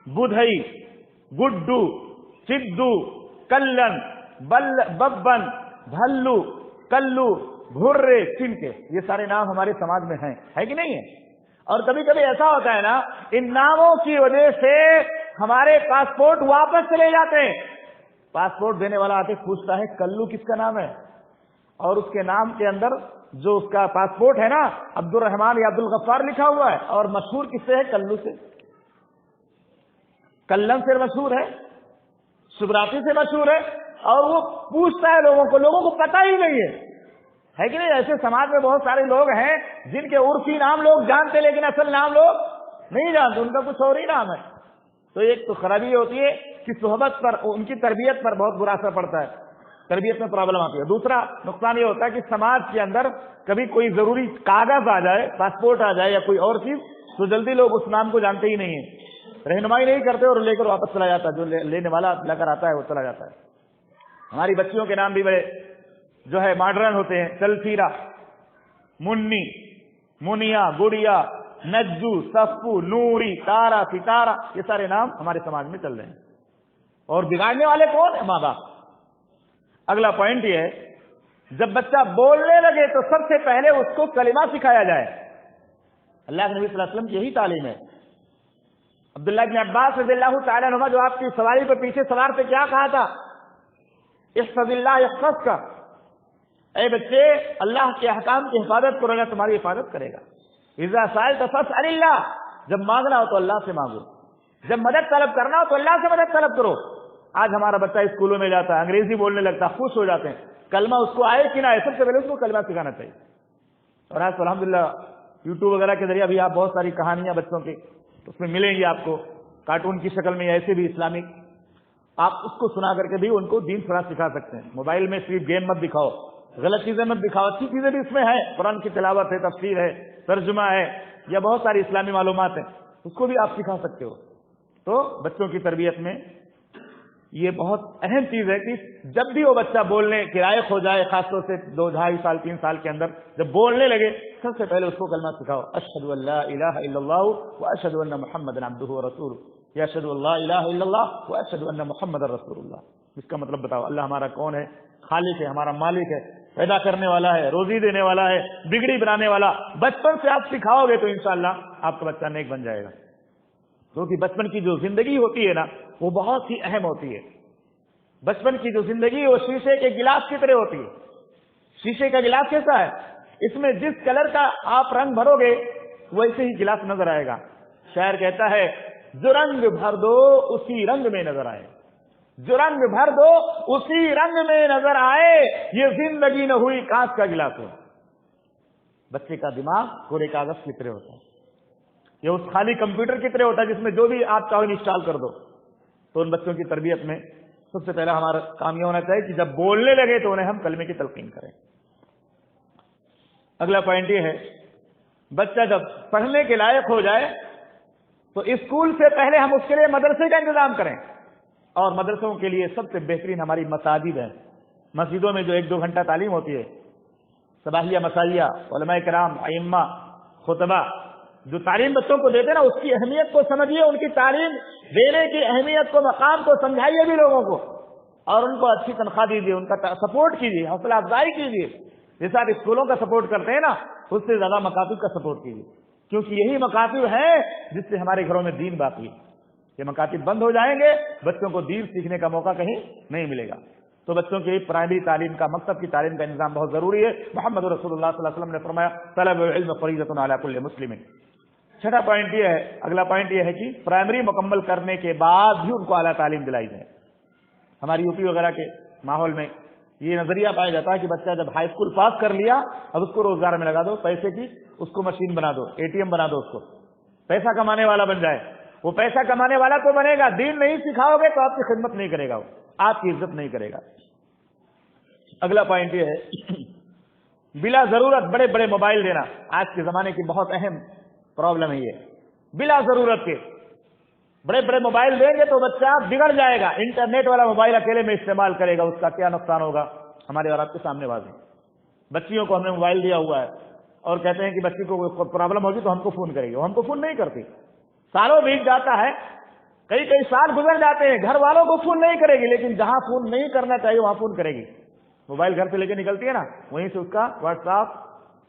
بدھئی، گڈو، چدو، کلن، ببن، بھلو، کلو، بھرے، چنکے، یہ سارے نام ہمارے سماج میں ہیں، ہے کہ نہیں ہے؟ اور کبھی کبھی ایسا ہوتا ہے نا، ان ناموں کی وجہ سے ہمارے پاسپورٹ واپس چلے جاتے ہیں۔ پاسپورٹ دینے والا آتے پوچھتا ہے کلو کس کا نام ہے، اور اس کے نام کے اندر جو اس کا پاسپورٹ ہے نا عبد الرحمن یا عبد الغفار لکھا ہوا ہے، اور مشہور کس سے ہے؟ کلو سے، کلن سے مشہور ہے۔ سقراطی سے مشہور ہے، اور وہ پوچھتا ہے لوگوں کو پتہ ہی نہیں ہے کہ نہیں؟ ایسے سماج میں بہت سارے لوگ ہیں جن کے عرفی نام لوگ جانتے لیکن اصل نام لوگ نہیں جانتے، ان کا کچھ اور ہی نام ہے۔ تو ایک تو خرابی ہوتی ہے کہ صحبت پر، ان کی تربیت پر بہت برا اثر پڑتا ہے، تربیت میں پرابلم آتی ہے۔ دوسرا نقصان یہ ہوتا ہے کہ سماج کے اندر کبھی کوئی ضروری کاغذ آ جائے، پاسپورٹ آ جائے یا کوئی اور چیز، تو جلدی لوگ اس نام کو جانتے ہی نہیں ہیں، رہنمائی نہیں کرتے اور لے کر واپس چلا جاتا ہے، جو لینے والا لے کر آتا ہے وہ چلا جاتا ہے۔ ہماری بچیوں کے نام بھی بڑے جو ہے ماڈرن ہوتے ہیں، تلفیرہ، منی، منیا، گڑیا، نجو، صفو، نوری، تارا، ستارہ، یہ سارے نام ہمارے سماج میں چل رہے ہیں، اور بگاڑنے والے کون ہیں؟ ماں باپ۔ اگلا پوائنٹ یہ ہے، جب بچہ بولنے لگے تو سب سے پہلے اس کو کلمہ سکھایا جائے۔ اللہ کے نبی صلی اللہ علیہ وسلم کی یہی تعلیم ہے۔ عبداللہ بن عباس رضی اللہ تعالیٰ عنہ جو آپ کی سواری پہ پیچھے سوار پہ کیا کہا تھا؟ احفظ اللہ یحفظک کا، اے بچے اللہ کے احکام کی حفاظت کرو، اللہ تمہاری حفاظت کرے گا۔ اذا سألت فاسأل اللہ، جب مانگنا ہو تو اللہ سے مانگو، جب مدد طلب کرنا ہو تو اللہ سے مدد طلب کرو۔ آج ہمارا بچہ اسکولوں میں جاتا ہے، انگریزی بولنے لگتا ہے، خوش ہو جاتے ہیں، کلمہ اس کو آئے کہ نہ آئے، سب سے پہلے اس کو کلمہ سکھانا چاہیے۔ اور آج الحمدللہ یوٹیوب وغیرہ کے ذریعے بھی آپ بہت ساری کہانیاں بچوں کی اس میں ملیں گی آپ کو، کارٹون کی شکل میں، ایسے بھی اسلامک، آپ اس کو سنا کر کے بھی ان کو دین سنا سکھا سکتے ہیں۔ موبائل میں صرف گیم مت دکھاؤ، غلط چیزیں مت دکھاؤ، اچھی چیزیں بھی اس میں ہیں، قرآن کی تلاوت ہے، تفسیر ہے، ترجمہ ہے، یا بہت ساری اسلامی معلومات ہیں، اس کو بھی آپ سکھا سکتے ہو۔ تو بچوں کی تربیت میں یہ بہت اہم چیز ہے کہ جب بھی وہ بچہ بولنے کے لائق ہو جائے، خاص طور سے 2 ڈھائی سال 3 سال کے اندر جب بولنے لگے، سب سے پہلے اس کو کلمہ سکھاؤ، اشہد ان لا الہ الا اللہ واشہد ان محمد عبدہ ورسولہ، یا اشہد ان لا الہ الا اللہ واشہد ان محمد رسول اللہ۔ اس کا مطلب بتاؤ، اللہ ہمارا کون ہے؟ خالق ہے، ہمارا مالک ہے، پیدا کرنے والا ہے، روزی دینے والا ہے، بگڑی بنانے والا۔ بچپن سے آپ سکھاؤ گے تو انشاءاللہ آپ کا بچہ نیک بن جائے گا، کیونکہ بچپن کی جو زندگی ہوتی ہے نا وہ بہت ہی اہم ہوتی ہے۔ بچپن کی جو زندگی وہ شیشے کے گلاس کی طرح ہوتی ہے۔ شیشے کا گلاس کیسا ہے؟ اس میں جس کلر کا آپ رنگ بھرو گے ویسے ہی گلاس نظر آئے گا۔ شاعر کہتا ہے جو رنگ بھر دو اسی رنگ میں نظر آئے، جو رنگ بھر دو اسی رنگ میں نظر آئے، یہ زندگی نہ ہوئی کانچ کا گلاس ہو۔ بچے کا دماغ پورے کاغذ کی طرح ہوتا ہے، یہ اس خالی کمپیوٹر کی طرح ہوتا ہے جس میں جو بھی آپ چاہو انسٹال کر دو۔ تو ان بچوں کی تربیت میں سب سے پہلا ہمارا کام یہ ہونا چاہیے کہ جب بولنے لگے تو انہیں ہم کلمے کی تلقین کریں۔ اگلا پوائنٹ یہ ہے، بچہ جب پڑھنے کے لائق ہو جائے تو اسکول سے پہلے ہم اس کے لیے مدرسے کا انتظام کریں، اور مدرسوں کے لیے سب سے بہترین ہماری مساجد ہیں۔ مسجدوں میں جو 1-2 گھنٹہ تعلیم ہوتی ہے، صباحیہ مسائیہ، علماء کرام، ائمہ، خطبہ، جو تعلیم بچوں کو دیتے نا اس کی اہمیت کو سمجھیے، ان کی تعلیم دینے کی اہمیت کو، مقام کو سمجھائیے بھی لوگوں کو، اور ان کو اچھی تنخواہ دیجیے، ان کا سپورٹ کیجیے، حوصلہ افزائی کیجیے۔ جیسے آپ اسکولوں کا سپورٹ کرتے ہیں نا، اس سے زیادہ مکاتب کا سپورٹ کیجیے، کیونکہ یہی مکاتب ہیں جس سے ہمارے گھروں میں دین باقی ہے۔ یہ مکاتب بند ہو جائیں گے، بچوں کو دین سیکھنے کا موقع کہیں نہیں ملے گا۔ تو بچوں کی پرائمری تعلیم کا، مکتب کی تعلیم کا انتظام بہت ضروری ہے۔ محمد رسول اللہ صلی اللہ علیہ وسلم نے فرمایا طلب العلم فریضۃ علی کل مسلم۔ چھٹا پوائنٹ یہ ہے، اگلا پوائنٹ یہ ہے کہ پرائمری مکمل کرنے کے بعد بھی ان کو اعلیٰ تعلیم دلائی جائے۔ ہماری یو پی وغیرہ کے ماحول میں یہ نظریہ پایا جاتا ہے کہ بچہ جب ہائی اسکول پاس کر لیا اب اس کو روزگار میں لگا دو، پیسے کی اس کو مشین بنا دو، ATM بنا دو، اس کو پیسہ کمانے والا بن جائے۔ وہ پیسہ کمانے والا تو بنے گا، دین نہیں سکھاؤ گے تو آپ کی خدمت نہیں کرے گا، وہ آپ کی عزت نہیں کرے گا۔ اگلا پوائنٹ یہ ہے بلا ضرورت بڑے بڑے موبائل دینا، آج کے زمانے کی بہت اہم پرابلم ہے یہ۔ بلا ضرورت کے بڑے بڑے موبائل دیں گے تو بچہ بگڑ جائے گا۔ انٹرنیٹ والا موبائل اکیلے میں استعمال کرے گا، اس کا کیا نقصان ہوگا ہمارے اور آپ کے سامنے واضح۔ بچیوں کو ہم نے موبائل دیا ہوا ہے اور کہتے ہیں کہ بچی کو پرابلم ہوگی تو ہم کو فون کرے گی، وہ ہم کو فون نہیں کرتی۔ سالوں بیت جاتا ہے، کئی سال گزر جاتے ہیں، گھر والوں کو فون نہیں کرے گی، لیکن جہاں فون نہیں کرنا چاہیے وہاں فون کرے گی۔ موبائل گھر سے لے کے نکلتی ہے نا، وہیں سے اس کا واٹس ایپ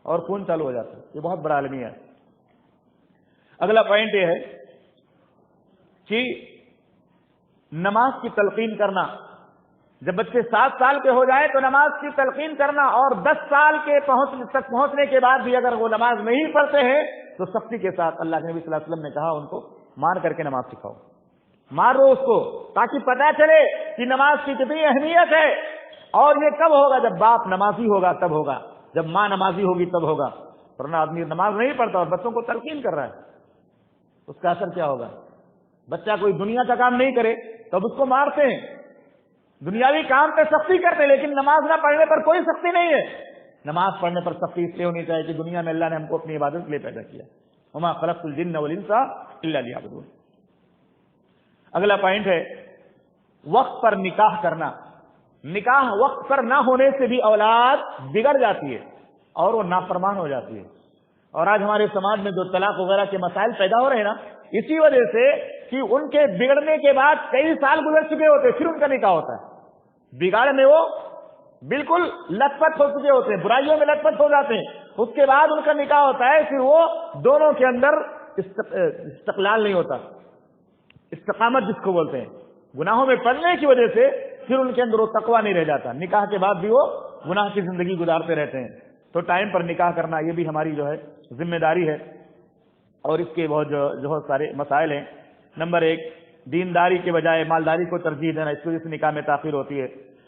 اور فون چالو ہو جاتا ہے۔ یہ بہت بڑا عالمی ہے۔ اگلا پوائنٹ یہ ہے کہ نماز کی تلقین کرنا۔ جب بچے 7 سال کے ہو جائے تو نماز کی تلقین کرنا، اور 10 سال کے تک پہنچنے کے بعد بھی اگر وہ نماز نہیں پڑھتے ہیں تو سختی کے ساتھ، اللہ کے نبی صلی اللہ علیہ وسلم نے کہا ان کو مار کر کے نماز سکھاؤ۔ مارو اس کو، تاکہ پتہ چلے کہ نماز کی کتنی اہمیت ہے۔ اور یہ کب ہوگا؟ جب باپ نمازی ہوگا تب ہوگا، جب ماں نمازی ہوگی تب ہوگا۔ ورنہ آدمی نماز نہیں پڑھتا اور بچوں کو تلقین کر رہا ہے، اس کا اثر کیا ہوگا؟ بچہ کوئی دنیا کا کام نہیں کرے تب اس کو مارتے ہیں، دنیاوی کام پہ سختی کرتے ہیں، لیکن نماز نہ پڑھنے پر کوئی سختی نہیں ہے۔ نماز پڑھنے پر سختی اس لیے ہونی چاہیے کہ دنیا میں اللہ نے ہم کو اپنی عبادت کے لیے پیدا کیا، وما خلقت الجن والانس الا لیعبدون۔ اگلا پوائنٹ ہے وقت پر نکاح کرنا۔ نکاح وقت پر نہ ہونے سے بھی اولاد بگڑ جاتی ہے اور وہ نافرمان ہو جاتی ہے۔ اور آج ہمارے سماج میں جو طلاق وغیرہ کے مسائل پیدا ہو رہے ہیں نا، اسی وجہ سے کہ ان کے بگڑنے کے بعد کئی سال گزر چکے ہوتے پھر ان کا نکاح ہوتا ہے۔ بگاڑ میں وہ بالکل لت پت ہو چکے ہوتے ہیں، برائیوں میں لت پت ہو جاتے ہیں، اس کے بعد ان کا نکاح ہوتا ہے، پھر وہ دونوں کے اندر استقلال نہیں ہوتا، استقامت جس کو بولتے ہیں۔ گناہوں میں پڑنے کی وجہ سے پھر ان کے اندر وہ تقویٰ نہیں رہ جاتا، نکاح کے بعد بھی وہ گناہ کی زندگی گزارتے رہتے ہیں۔ تو ٹائم پر نکاح کرنا یہ بھی ہماری جو ہے ذمہ داری ہے، اور اس کے بہت سارے مسائل ہیں۔ نمبر 1 دینداری کے بجائے مالداری کو ترجیح دینا، اس وجہ سے نکاح میں تاخیر ہوتی ہے۔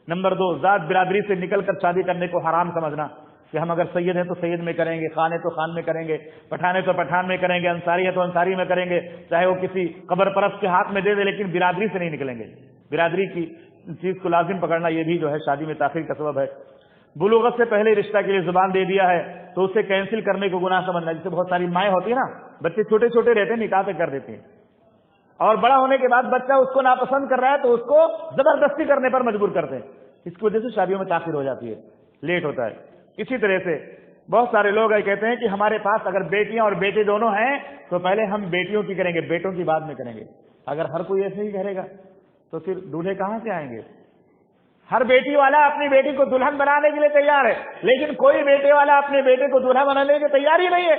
نمبر 2 ذات برادری سے نکل کر شادی کرنے کو حرام سمجھنا، کہ ہم اگر سید ہیں تو سید میں کریں گے، خان ہے تو خان میں کریں گے، پٹھان ہے تو پٹھان میں کریں گے، انصاری ہے تو انصاری میں کریں گے، چاہے وہ کسی قبر پرست کے ہاتھ میں دے دے، لیکن برادری سے نہیں نکلیں گے۔ برادری کی چیز کو لازم پکڑنا یہ بھی جو ہے شادی میں تاخیر کا سبب ہے۔ بلوغت سے پہلے رشتہ کے لیے زبان دے دیا ہے تو اسے کینسل کرنے کو گناہ سمجھنا، جیسے بہت ساری مائیں ہوتی ہیں نا، بچے چھوٹے چھوٹے رہتے ہیں نکاح تک کر دیتے ہیں، اور بڑا ہونے کے بعد بچہ اس کو ناپسند کر رہا ہے تو اس کو زبردستی کرنے پر مجبور کرتے ہیں، اس کی وجہ سے شادیوں میں تاخیر ہو جاتی ہے، لیٹ ہوتا ہے۔ اسی طرح سے بہت سارے لوگ کہتے ہیں کہ ہمارے پاس اگر بیٹیاں اور بیٹے دونوں ہیں تو پہلے ہم بیٹیوں کی کریں گے، بیٹوں کی بعد میں کریں گے۔ اگر ہر کوئی ایسے ہی کرے گا تو پھر دولہے کہاں سے آئیں گے؟ ہر بیٹی والا اپنی بیٹی کو دلہن بنانے کے لیے تیار ہے، لیکن کوئی بیٹے والا اپنے بیٹے کو دلہا بنانے کے لیے تیار ہی نہیں ہے۔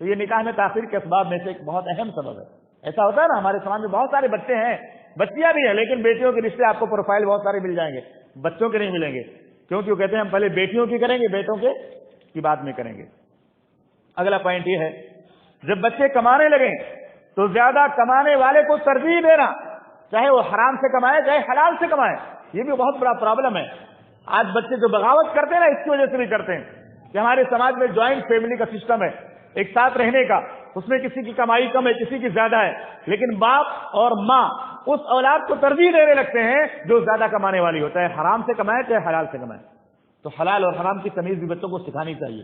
تو یہ نکاح میں تاخیر کے اسباب میں سے ایک بہت اہم سبب ہے۔ ایسا ہوتا ہے نا، ہمارے سماج میں بہت سارے بچے ہیں، بچیاں بھی ہیں، لیکن بیٹیوں کے رشتے آپ کو پروفائل بہت سارے مل جائیں گے، بچوں کے نہیں ملیں گے، کیونکہ وہ کہتے ہیں ہم پہلے بیٹیوں کی کریں گے، بیٹوں کے کی بعد میں کریں گے۔ اگلا پوائنٹ یہ ہے جب بچے کمانے لگیں تو زیادہ کمانے والے کو ترجیح دینا، چاہے وہ حرام سے کمائے چاہے حلال سے کمائے۔ یہ بھی بہت بڑا پرابلم ہے۔ آج بچے جو بغاوت کرتے ہیں نا، اس کی وجہ سے بھی کرتے ہیں کہ ہمارے سماج میں جوائنٹ فیملی کا سسٹم ہے، ایک ساتھ رہنے کا، اس میں کسی کی کمائی کم ہے کسی کی زیادہ ہے، لیکن باپ اور ماں اس اولاد کو ترجیح دینے لگتے ہیں جو زیادہ کمانے والی ہوتا ہے، حرام سے کمائے چاہے حلال سے کمائے۔ تو حلال اور حرام کی تمیز بھی بچوں کو سکھانی چاہیے،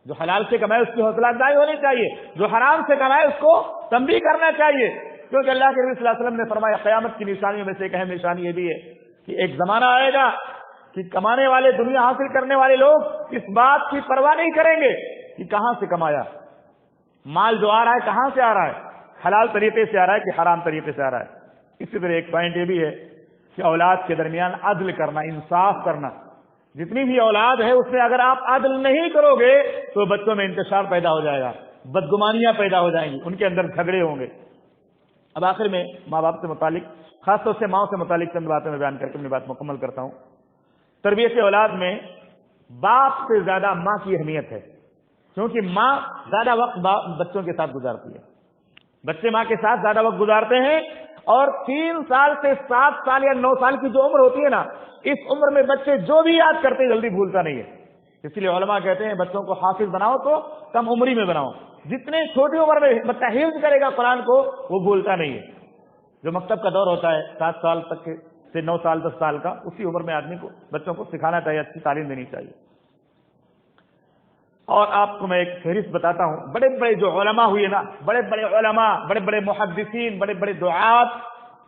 جو حلال سے کمائے اس کی حوصلہ افزائی ہونی چاہیے، جو حرام سے کمائے اس کو تنبیہ کرنا چاہیے، کیونکہ اللہ کے نبی صلی اللہ علیہ وسلم نے فرمایا قیامت کی نشانیوں میں سے ایک اہم نشانی یہ بھی ہے کہ ایک زمانہ آئے گا کہ کمانے والے، دنیا حاصل کرنے والے لوگ اس بات کی پرواہ نہیں کریں گے کہ کہاں سے کمایا، مال جو آ رہا ہے کہاں سے آ رہا ہے، حلال طریقے سے آ رہا ہے کہ حرام طریقے سے آ رہا ہے۔ اسی طرح ایک پوائنٹ یہ بھی ہے کہ اولاد کے درمیان عدل کرنا، انصاف کرنا۔ جتنی بھی اولاد ہے اس میں اگر آپ عدل نہیں کرو گے تو بچوں میں انتشار پیدا ہو جائے گا، بدگمانیاں پیدا ہو جائیں گی، ان کے اندر جھگڑے ہوں گے۔ اب آخر میں ماں باپ سے متعلق، خاص طور سے ماں سے متعلق چند باتیں میں بیان کر کے اپنی بات مکمل کرتا ہوں۔ تربیت اولاد میں باپ سے زیادہ ماں کی اہمیت ہے، کیونکہ ماں زیادہ وقت بچوں کے ساتھ گزارتی ہے، بچے ماں کے ساتھ زیادہ وقت گزارتے ہیں، اور 3 سال سے 7 سال یا 9 سال کی جو عمر ہوتی ہے نا، اس عمر میں بچے جو بھی یاد کرتے جلدی بھولتا نہیں ہے۔ اس لیے علماء کہتے ہیں بچوں کو حافظ بناؤ تو کم عمری میں بناؤ، جتنے چھوٹی عمر میں بچہ حفظ کرے گا قرآن کو وہ بھولتا نہیں ہے۔ جو مکتب کا دور ہوتا ہے 7 سال تک سے 9 سال 10 سال کا، اسی عمر میں آدمی کو بچوں کو سکھانا چاہیے، اچھی تعلیم دینی چاہیے۔ اور آپ کو میں ایک فہرست بتاتا ہوں، بڑے بڑے جو علماء ہوئے نا، بڑے بڑے علماء، بڑے بڑے محدثین، بڑے بڑے دعات،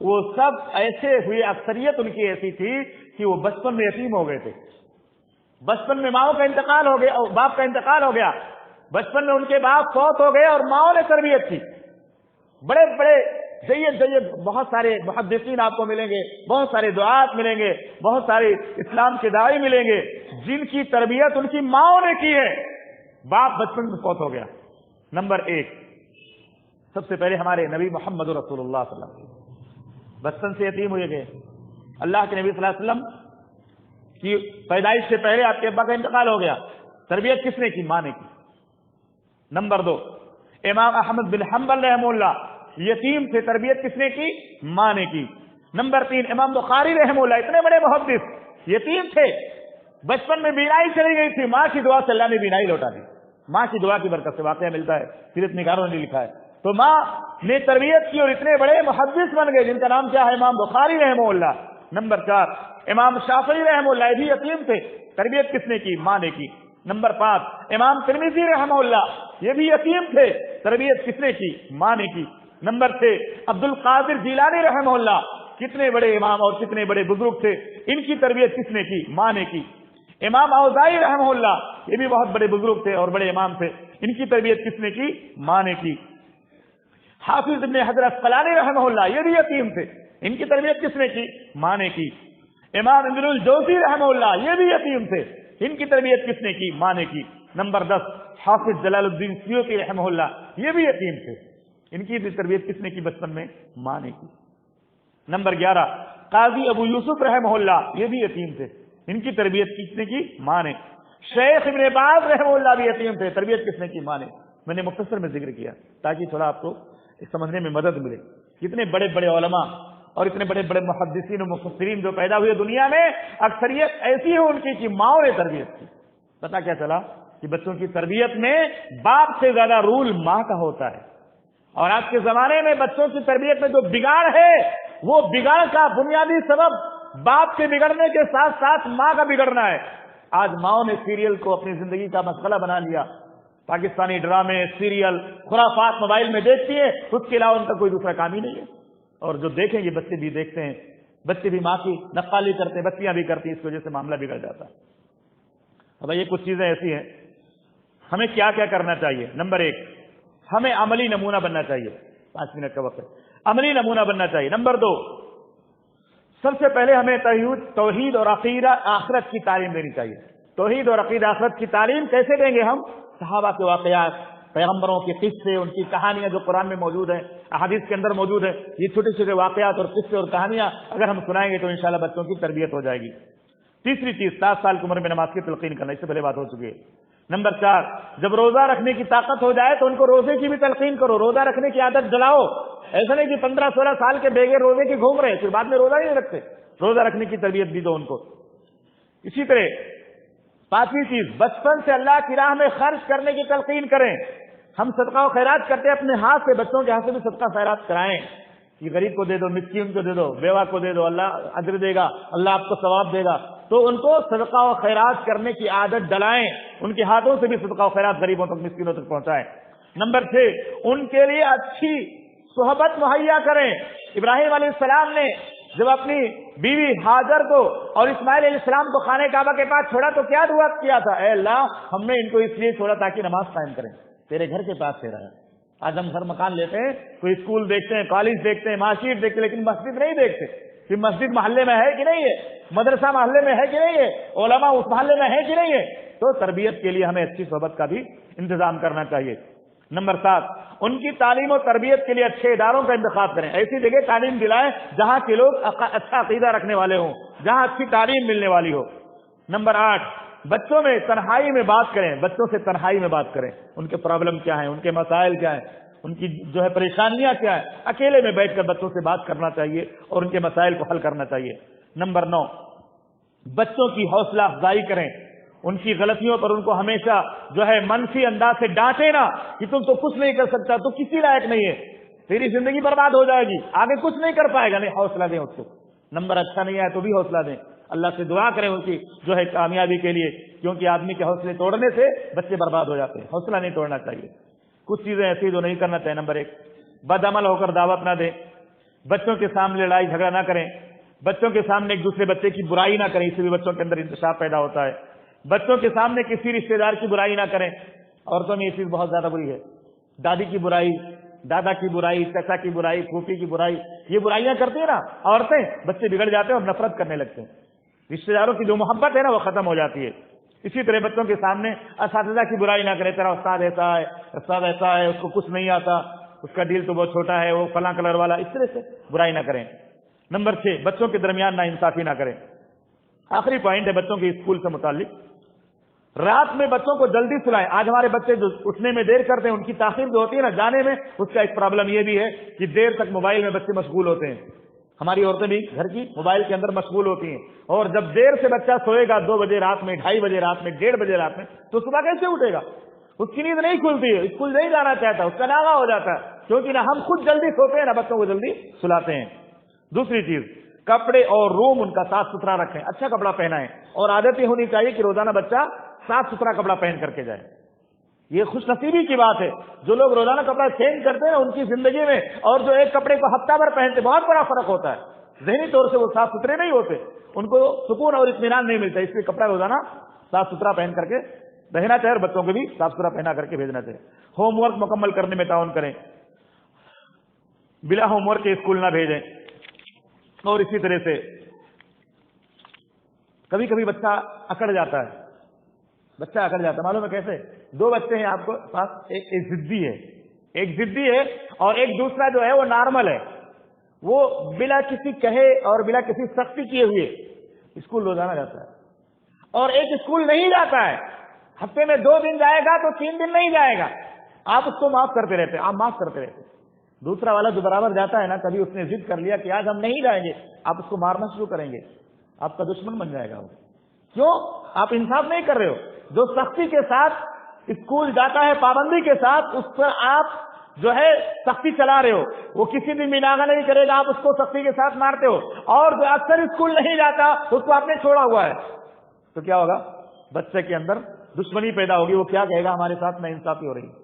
وہ سب ایسے ہوئے، اکثریت ان کی ایسی تھی کہ وہ بچپن میں یتیم ہو گئے تھے، بچپن میں ماؤں کا انتقال ہو گیا اور باپ کا انتقال ہو گیا، بچپن میں ان کے باپ فوت ہو گئے اور ماؤں نے تربیت کی۔ بڑے بڑے جید بہت سارے محدثین آپ کو ملیں گے، بہت سارے دعات ملیں گے، بہت سارے اسلام کے داعی ملیں گے جن کی تربیت ان کی ماؤں نے کی ہے، باپ بچپن میں فوت ہو گیا۔ نمبر 1 سب سے پہلے ہمارے نبی محمد رسول اللہ صلی اللہ علیہ وسلم بچپن سے یتیم ہوئے گئے۔ اللہ کے نبی صلی اللہ علیہ وسلم کی پیدائش سے پہلے آپ کے ابا کا انتقال ہو گیا، تربیت کس نے کی؟ ماں نے کی۔ نمبر 2 امام احمد بن حنبل رحمہ اللہ یتیم سے تربیت کس نے کی؟ ماں نے کی۔ نمبر 3 امام بخاری رحمہ اللہ اتنے بڑے محدث، یتیم تھے، بچپن میں بینائی چلی گئی تھی، ماں کی دعا سے اللہ نے بینائی لوٹا دی، ماں کی دعا کی برکت سے، واقعہ ملتا ہے سیرت نگاروں نے لکھا ہے۔ تو ماں نے تربیت کی اور اتنے بڑے محدث بن گئے جن کا نام کیا ہے؟ امام بخاری رحمہ اللہ۔ نمبر 4 امام شافعی رحمہ اللہ، یہ بھی یتیم تھے، تربیت کس نے کی؟ ماں نے کی۔ نمبر 5 امام ترمذی رحمہ اللہ، یہ بھی یتیم تھے، تربیت کس نے کی؟ ماں نے کی۔ نمبر 6 عبد القادر جیلانی رحمہ اللہ، کتنے بڑے امام اور کتنے بڑے بزرگ تھے، ان کی تربیت کس نے کی؟ ماں نے کی۔ امام اوزاعی رحمہ اللہ، یہ بھی بہت بڑے بزرگ تھے اور بڑے امام تھے، ان کی تربیت کس نے کی؟ ماں نے کی۔ حافظ ابن حجر عسقلانی رحمہ اللہ، یہ بھی یتیم تھے، ان کی تربیت کس نے کی؟ ماں نے کی۔ امام ابن الجوزی رحمہ اللہ، یہ بھی یتیم تھے، ان کی تربیت کس نے کی؟ ماں نے کی۔ نمبر 10 حافظ جلال الدین سیوطی رحمہ اللہ، یہ بھی یتیم تھے، ان کی بھی تربیت کس نے کی بچپن میں؟ ماں نے کی۔ نمبر 11 قاضی ابو یوسف رحمہ اللہ، یہ بھی یتیم تھے، ان کی تربیت کس نے کی؟ ماں نے۔ شیخ ابن باز رحمہ اللہ بھی یتیم تھے، تربیت کس نے کی؟ ماں نے۔ میں نے مختصر میں ذکر کیا تاکہ تھوڑا آپ کو سمجھنے میں مدد ملے۔ کتنے بڑے بڑے علماء اور اتنے بڑے بڑے محدثین و مفسرین جو پیدا ہوئے دنیا میں، اکثریت ایسی ہے ان کی کہ ماں نے تربیت کی۔ پتہ کیا چلا کہ بچوں کی تربیت میں باپ سے زیادہ رول ماں کا ہوتا ہے، اور آج کے زمانے میں بچوں کی تربیت میں جو بگاڑ ہے، وہ بگاڑ کا بنیادی سبب باپ کے بگڑنے کے ساتھ ساتھ ماں کا بگڑنا ہے۔ آج ماؤں نے سیریل کو اپنی زندگی کا مسئلہ بنا لیا، پاکستانی ڈرامے، سیریل، خرافات موبائل میں دیکھتی ہیں، اس کے علاوہ ان کا کوئی دوسرا کام ہی نہیں ہے۔ اور جو دیکھیں یہ بچے بھی دیکھتے ہیں، بچے بھی ماں کی نقالی کرتے ہیں، بچیاں بھی کرتی ہیں، اس کی وجہ سے معاملہ بگڑ جاتا ہے۔ اب یہ کچھ چیزیں ایسی ہیں، ہمیں کیا کیا کرنا چاہیے؟ نمبر 1 ہمیں عملی نمونہ بننا چاہیے، 5 منٹ کا وقت ہے، عملی نمونہ بننا چاہیے۔ نمبر 2 سب سے پہلے ہمیں توحید اور عقیدہ آخرت کی تعلیم دینی چاہیے۔ توحید اور عقیدہ آخرت کی تعلیم کیسے دیں گے ہم؟ صحابہ کے واقعات، پیغمبروں کے قصے، ان کی کہانیاں جو قرآن میں موجود ہیں، احادیث کے اندر موجود ہیں، یہ چھوٹے چھوٹے واقعات اور قصے اور کہانیاں اگر ہم سنائیں گے تو انشاءاللہ بچوں کی تربیت ہو جائے گی۔ تیسری چیز 7 سال کی عمر میں نماز کی تلقین کرنا، اس سے پہلے بات ہو چکی ہے۔ نمبر 4 جب روزہ رکھنے کی طاقت ہو جائے تو ان کو روزے کی بھی تلقین کرو، روزہ رکھنے کی عادت دلاؤ۔ ایسا نہیں کہ 15-16 سال کے بغیر روزے کے گھوم رہے پھر بعد میں روزہ ہی نہیں رکھتے، روزہ رکھنے کی تربیت بھی دو ان کو۔ اسی طرح 5ویں چیز بچپن سے اللہ کی راہ میں خرچ کرنے کی تلقین کریں۔ ہم صدقہ و خیرات کرتے ہیں اپنے ہاتھ سے، بچوں کے ہاتھ سے بھی صدقہ خیرات کرائیں کہ غریب کو دے دو، مسکین کو دے دو، بیوہ کو دے دو، اللہ اجر دے گا، اللہ آپ کو ثواب دے گا۔ تو ان کو صدقہ و خیرات کرنے کی عادت ڈلائیں، ان کے ہاتھوں سے بھی صدقہ و خیرات غریبوں تک، مسکینوں تک پہنچائیں۔ نمبر 6 ان کے لیے اچھی صحبت مہیا کریں۔ ابراہیم علیہ السلام نے جب اپنی بیوی ہاجر کو اور اسماعیل علیہ السلام کو خانہ کعبہ کے پاس چھوڑا تو کیا دعا کیا تھا؟ اے اللہ ہم نے ان کو اس لیے چھوڑا تاکہ نماز قائم کریں، تیرے گھر کے پاس سے رہا۔ آج ہم گھر مکان لیتے ہیں، کوئی اسکول دیکھتے ہیں، کالج دیکھتے ہیں، مارکشیٹ دیکھتے ہیں، لیکن مسجد نہیں دیکھتے کہ مسجد محلے میں ہے کہ نہیں ہے، مدرسہ محلے میں ہے کہ نہیں ہے، علماء اس محلے میں ہے کہ نہیں ہے۔ تو تربیت کے لیے ہمیں اچھی صحبت کا بھی انتظام کرنا چاہیے۔ نمبر 7 ان کی تعلیم و تربیت کے لیے اچھے اداروں کا انتخاب کریں، ایسی جگہ تعلیم دلائیں جہاں کے لوگ اچھا عقیدہ رکھنے والے ہوں، جہاں اچھی تعلیم ملنے والی ہو۔ نمبر 8 بچوں میں تنہائی میں بات کریں، بچوں سے تنہائی میں بات کریں، ان کے پرابلم کیا ہیں، ان کے مسائل کیا ہیں، ان کی جو ہے پریشانیاں کیا ہیں، اکیلے میں بیٹھ کر بچوں سے بات کرنا چاہیے اور ان کے مسائل کو حل کرنا چاہیے۔ نمبر 9 بچوں کی حوصلہ افزائی کریں، ان کی غلطیوں پر ان کو ہمیشہ جو ہے منفی انداز سے ڈانٹے نا کہ تم تو کچھ نہیں کر سکتا، تو کسی لائق نہیں ہے، تیری زندگی برباد ہو جائے گی، آگے کچھ نہیں کر پائے گا۔ نہیں، حوصلہ دیں اس کو، نمبر اچھا نہیں آئے تو بھی حوصلہ دیں، اللہ سے دعا کریں ان کی جو ہے کامیابی کے لیے، کیونکہ آدمی کے حوصلے توڑنے سے بچے برباد ہو جاتے ہیں، حوصلہ نہیں توڑنا چاہیے۔ کچھ چیزیں ایسی جو نہیں کرنا چاہیے۔ نمبر 1 بد عمل ہو کر دعوت نہ دیں، بچوں کے سامنے لڑائی جھگڑا نہ کریں، بچوں کے سامنے ایک دوسرے بچے کی برائی نہ کریں، اس سے بھی بچوں کے اندر انتشار پیدا ہوتا ہے۔ بچوں کے سامنے کسی رشتہ دار کی برائی نہ کریں، عورتوں میں یہ چیز بہت زیادہ بری ہے، دادی کی برائی، دادا کی برائی، چچا کی برائی، پھوپھی کی برائی، یہ برائیاں کرتی ہیں نا عورتیں، بچے بگڑ جاتے ہیں اور نفرت کرنے لگتے ہیں، رشتہ داروں کی جو محبت ہے نا وہ ختم ہو جاتی ہے۔ اسی طرح بچوں کے سامنے اساتذہ کی برائی نہ کرے، تیرا استاد ایسا ہے، استاد ایسا ہے، اس کو کچھ نہیں آتا، اس کا دل تو بہت چھوٹا ہے، وہ فلاں کلر والا، اس طرح سے برائی نہ کریں۔ نمبر 6 بچوں کے درمیان نا انصافی نہ کریں۔ آخری پوائنٹ ہے بچوں کے اسکول سے متعلق، رات میں بچوں کو جلدی سلائیں. آج ہمارے بچے جو اٹھنے میں دیر کرتے ہیں، ان کی تاخیر جو ہوتی ہے نا جانے میں، اس کا ایک پرابلم یہ بھی ہے کہ دیر تک موبائل میں بچے مشغول ہوتے ہیں. ہماری عورتیں بھی گھر کی موبائل کے اندر مشغول ہوتی ہیں، اور جب دیر سے بچہ سوئے گا 2 بجے رات میں، 2:30 بجے رات میں، 1:30 بجے رات میں، تو صبح کیسے اٹھے گا؟ اس کی نیند نہیں کھلتی ہے، اسکول نہیں جانا چاہتا، اس کا ناغہ ہو جاتا ہے، کیونکہ نہ ہم خود جلدی سوتے ہیں نہ بچوں کو جلدی سلاتے ہیں. دوسری چیز، کپڑے اور روم ان کا صاف ستھرا رکھیں، اچھا کپڑا پہنائیں، اور عادت یہ ہونی چاہیے کہ روزانہ بچہ صاف ستھرا کپڑا پہن کر کے جائے. یہ خوش نصیبی کی بات ہے. جو لوگ روزانہ کپڑا چینج کرتے ہیں ان کی زندگی میں، اور جو ایک کپڑے کو ہفتہ بھر پہنتے، بہت بڑا فرق ہوتا ہے. ذہنی طور سے وہ صاف ستھرے نہیں ہوتے، ان کو سکون اور اطمینان نہیں ملتا. اس لیے کپڑا روزانہ صاف ستھرا پہن کر کے رہنا چاہیے، اور بچوں کو بھی صاف ستھرا پہنا کر کے بھیجنا چاہیے. ہوم ورک مکمل کرنے میں تعاون کریں، بلا ہوم ورک کے اسکول نہ بھیجیں. اور اسی طرح سے کبھی کبھی بچہ اکڑ جاتا ہے، معلوم ہے کیسے؟ 2 بچے ہیں آپ کو پاس، ایک ضدی ہے اور ایک دوسرا جو ہے وہ نارمل ہے. وہ بلا کسی کہے اور بلا کسی سختی کیے ہوئے اسکول روزانہ جاتا ہے، اور ایک اسکول نہیں جاتا ہے. ہفتے میں 2 دن جائے گا تو 3 دن نہیں جائے گا. آپ اس کو معاف کرتے رہتے. دوسرا والا جو برابر جاتا ہے نا، کبھی اس نے ضد کر لیا کہ آج ہم نہیں جائیں گے، آپ اس کو مارنا شروع کریں گے، آپ کا دشمن بن جائے گا وہ. کیوں؟ آپ انصاف نہیں کر رہے ہو. جو سختی کے ساتھ اسکول جاتا ہے، پابندی کے ساتھ، اس پر آپ جو ہے سختی چلا رہے ہو. وہ کسی دن میناغہ نہیں کرے گا، آپ اس کو سختی کے ساتھ مارتے ہو. اور جو اکثر اسکول نہیں جاتا، اس کو آپ نے چھوڑا ہوا ہے، تو کیا ہوگا؟ بچے کے اندر دشمنی پیدا ہوگی. وہ کیا کہے گا؟ ہمارے ساتھ ناانصافی ہو رہی ہے.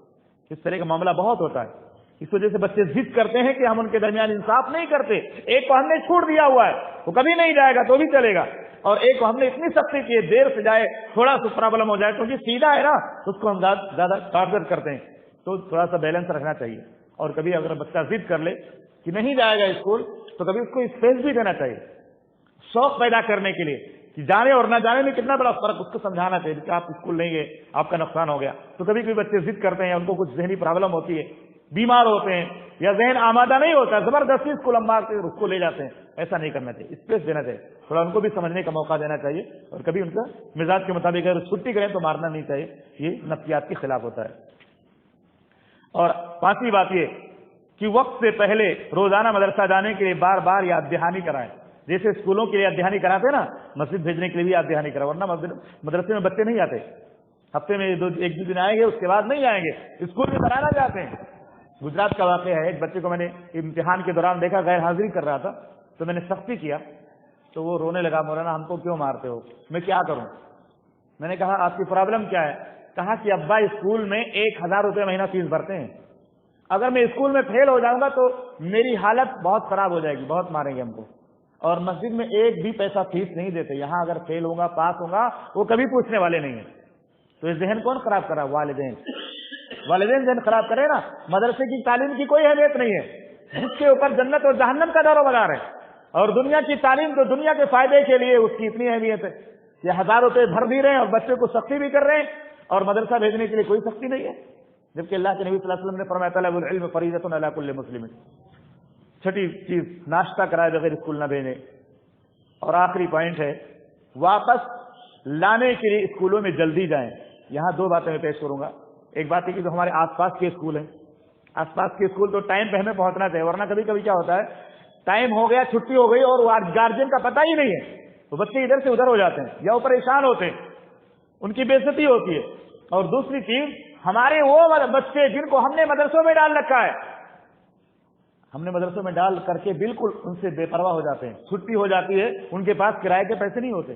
اس طرح کا معاملہ بہت ہوتا ہے. اس وجہ سے بچے ضد کرتے ہیں کہ ہم ان کے درمیان انصاف نہیں کرتے. ایک کو ہم نے چھوڑ دیا ہوا ہے، وہ کبھی نہیں جائے گا تو بھی چلے گا، اور ایک کو ہم نے اتنی سختی کی ہے دیر سے جائے، تھوڑا سا پرابلم ہو جائے، کیونکہ سیدھا ہے نا، اس کو ہم زیادہ ٹارگٹ کرتے ہیں. تو تھوڑا سا بیلنس رکھنا چاہیے. اور کبھی اگر بچہ ضد کر لے کہ نہیں جائے گا اسکول، تو کبھی اس کو اسپیس بھی دینا چاہیے، شوق پیدا کرنے کے لیے کہ جانے اور نہ جانے میں کتنا بڑا فرق. اس کو سمجھانا چاہیے کہ آپ اسکول نہیں گئے، آپ کا نقصان ہو گیا. تو کبھی کبھی بچے ضد کرتے ہیں، ان کو کچھ ذہنی پرابلم ہوتی ہے، بیمار ہوتے ہیں، یا ذہن آمادہ نہیں ہوتا، زبردستی اسکول ہم مار کے اس کو لے جاتے ہیں. ایسا نہیں کرنا چاہیے، اسپیس دینا چاہیے، تھوڑا ان کو بھی سمجھنے کا موقع دینا چاہیے. اور کبھی ان کا مزاج کے مطابق اگر چھٹی کریں تو مارنا نہیں چاہیے، یہ نفسیات کے خلاف ہوتا ہے. اور 5ویں بات یہ کہ وقت سے پہلے روزانہ مدرسہ جانے کے لیے بار بار یاد دہانی کرائیں. جیسے اسکولوں کے لیے یاد دہانی کراتے ہیں نا، مسجد بھیجنے کے لیے بھی یاد دہانی کرا، ورنہ مدرسے میں بچے نہیں آتے. ہفتے میں 1-2 دن آئیں گے، اس کے بعد نہیں آئیں گے. اسکول میں بنانا چاہتے ہیں. گجرات کا واقعہ ہے، ایک بچے کو میں نے امتحان کے دوران دیکھا غیر حاضری کر رہا تھا، تو میں نے سختی کیا تو وہ رونے لگا، مولانا ہم کو کیوں مارتے ہو، میں کیا کروں؟ میں نے کہا آپ کی پرابلم کیا ہے؟ کہا کہ ابا اسکول میں 1000 روپے مہینہ فیس بھرتے ہیں، اگر میں اسکول میں فیل ہو جاؤں گا تو میری حالت بہت خراب ہو جائے گی، بہت ماریں گے ہم کو. اور مسجد میں 1 بھی پیسہ فیس نہیں دیتے، یہاں اگر فیل ہوگا پاس ہوگا وہ کبھی پوچھنے والے نہیں ہیں. تو یہ ذہن کون خراب کر رہا ہے؟ والدین ذہن خراب کرے نا. مدرسے کی تعلیم کی کوئی اہمیت نہیں ہے، جس کے اوپر جنت اور جہنم کا دار و مدار ہے. اور دنیا کی تعلیم تو دنیا کے فائدے کے لیے اس کی اتنی اہمیت ہے. یہ 1000 روپے بھر بھی رہے ہیں اور بچے کو سختی بھی کر رہے ہیں، اور مدرسہ بھیجنے کے لیے کوئی سختی نہیں ہے، جبکہ اللہ کے نبی صلی اللہ علیہ وسلم نے فرمایا طلب العلم فریضۃ علی کل مسلم. 6ٹھی چیز، ناشتہ کرائے بغیر اسکول نہ بھیجیں. اور آخری پوائنٹ ہے، واپس لانے کے لیے اسکولوں میں جلدی جائیں. یہاں 2 باتیں میں پیش کروں گا. ایک بات ہے کہ جو ہمارے آس پاس کے اسکول ہیں، آس پاس کے اسکول تو ٹائم پہ ہمیں پہنچنا چاہیے، ورنہ کبھی کبھی کیا ہوتا ہے ٹائم ہو گیا، چھٹی ہو گئی اور گارجین کا پتہ ہی نہیں ہے، تو بچے ادھر سے ادھر ہو جاتے ہیں یا وہ پریشان ہوتے ہیں، ان کی بے عزتی ہوتی ہے. اور دوسری چیز، ہمارے وہ بچے جن کو ہم نے مدرسوں میں ڈال رکھا ہے، ہم نے مدرسوں میں ڈال کر کے بالکل ان سے بے پرواہ ہو جاتے ہیں. چھٹی ہو جاتی ہے، ان کے پاس کرائے کے پیسے نہیں ہوتے،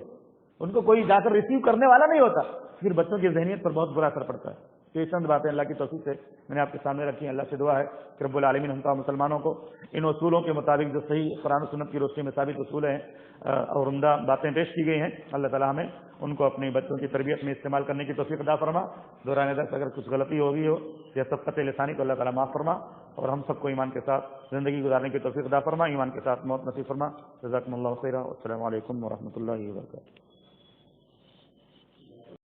ان کو کوئی جا کر ریسیو کرنے والا نہیں ہوتا، پھر بچوں کی ذہنیت پر بہت برا اثر پڑتا ہے. تو یہ چند باتیں اللہ کی توفیق سے میں نے آپ کے سامنے رکھی ہیں. اللہ سے دعا ہے کہ رب العالمین ہم تمام مسلمانوں کو ان اصولوں کے مطابق جو صحیح قرآن و سنت کی روشنی میں ثابت اصول ہیں اور عمدہ باتیں پیش کی گئی ہیں، اللہ تعالیٰ ہمیں ان کو اپنی بچوں کی تربیت میں استعمال کرنے کی توفیق عطا فرما. دوران درس اگر کچھ غلطی ہوگی ہو یا سبقت لسانی تو اللہ تعالیٰ معاف فرما، اور ہم سب کو ایمان کے ساتھ زندگی گزارنے کی توفیق عطا فرما، ایمان کے ساتھ موت نصیب فرما. جزاکم اللہ خیرا. السلام علیکم ورحمۃ اللہ وبرکاتہ.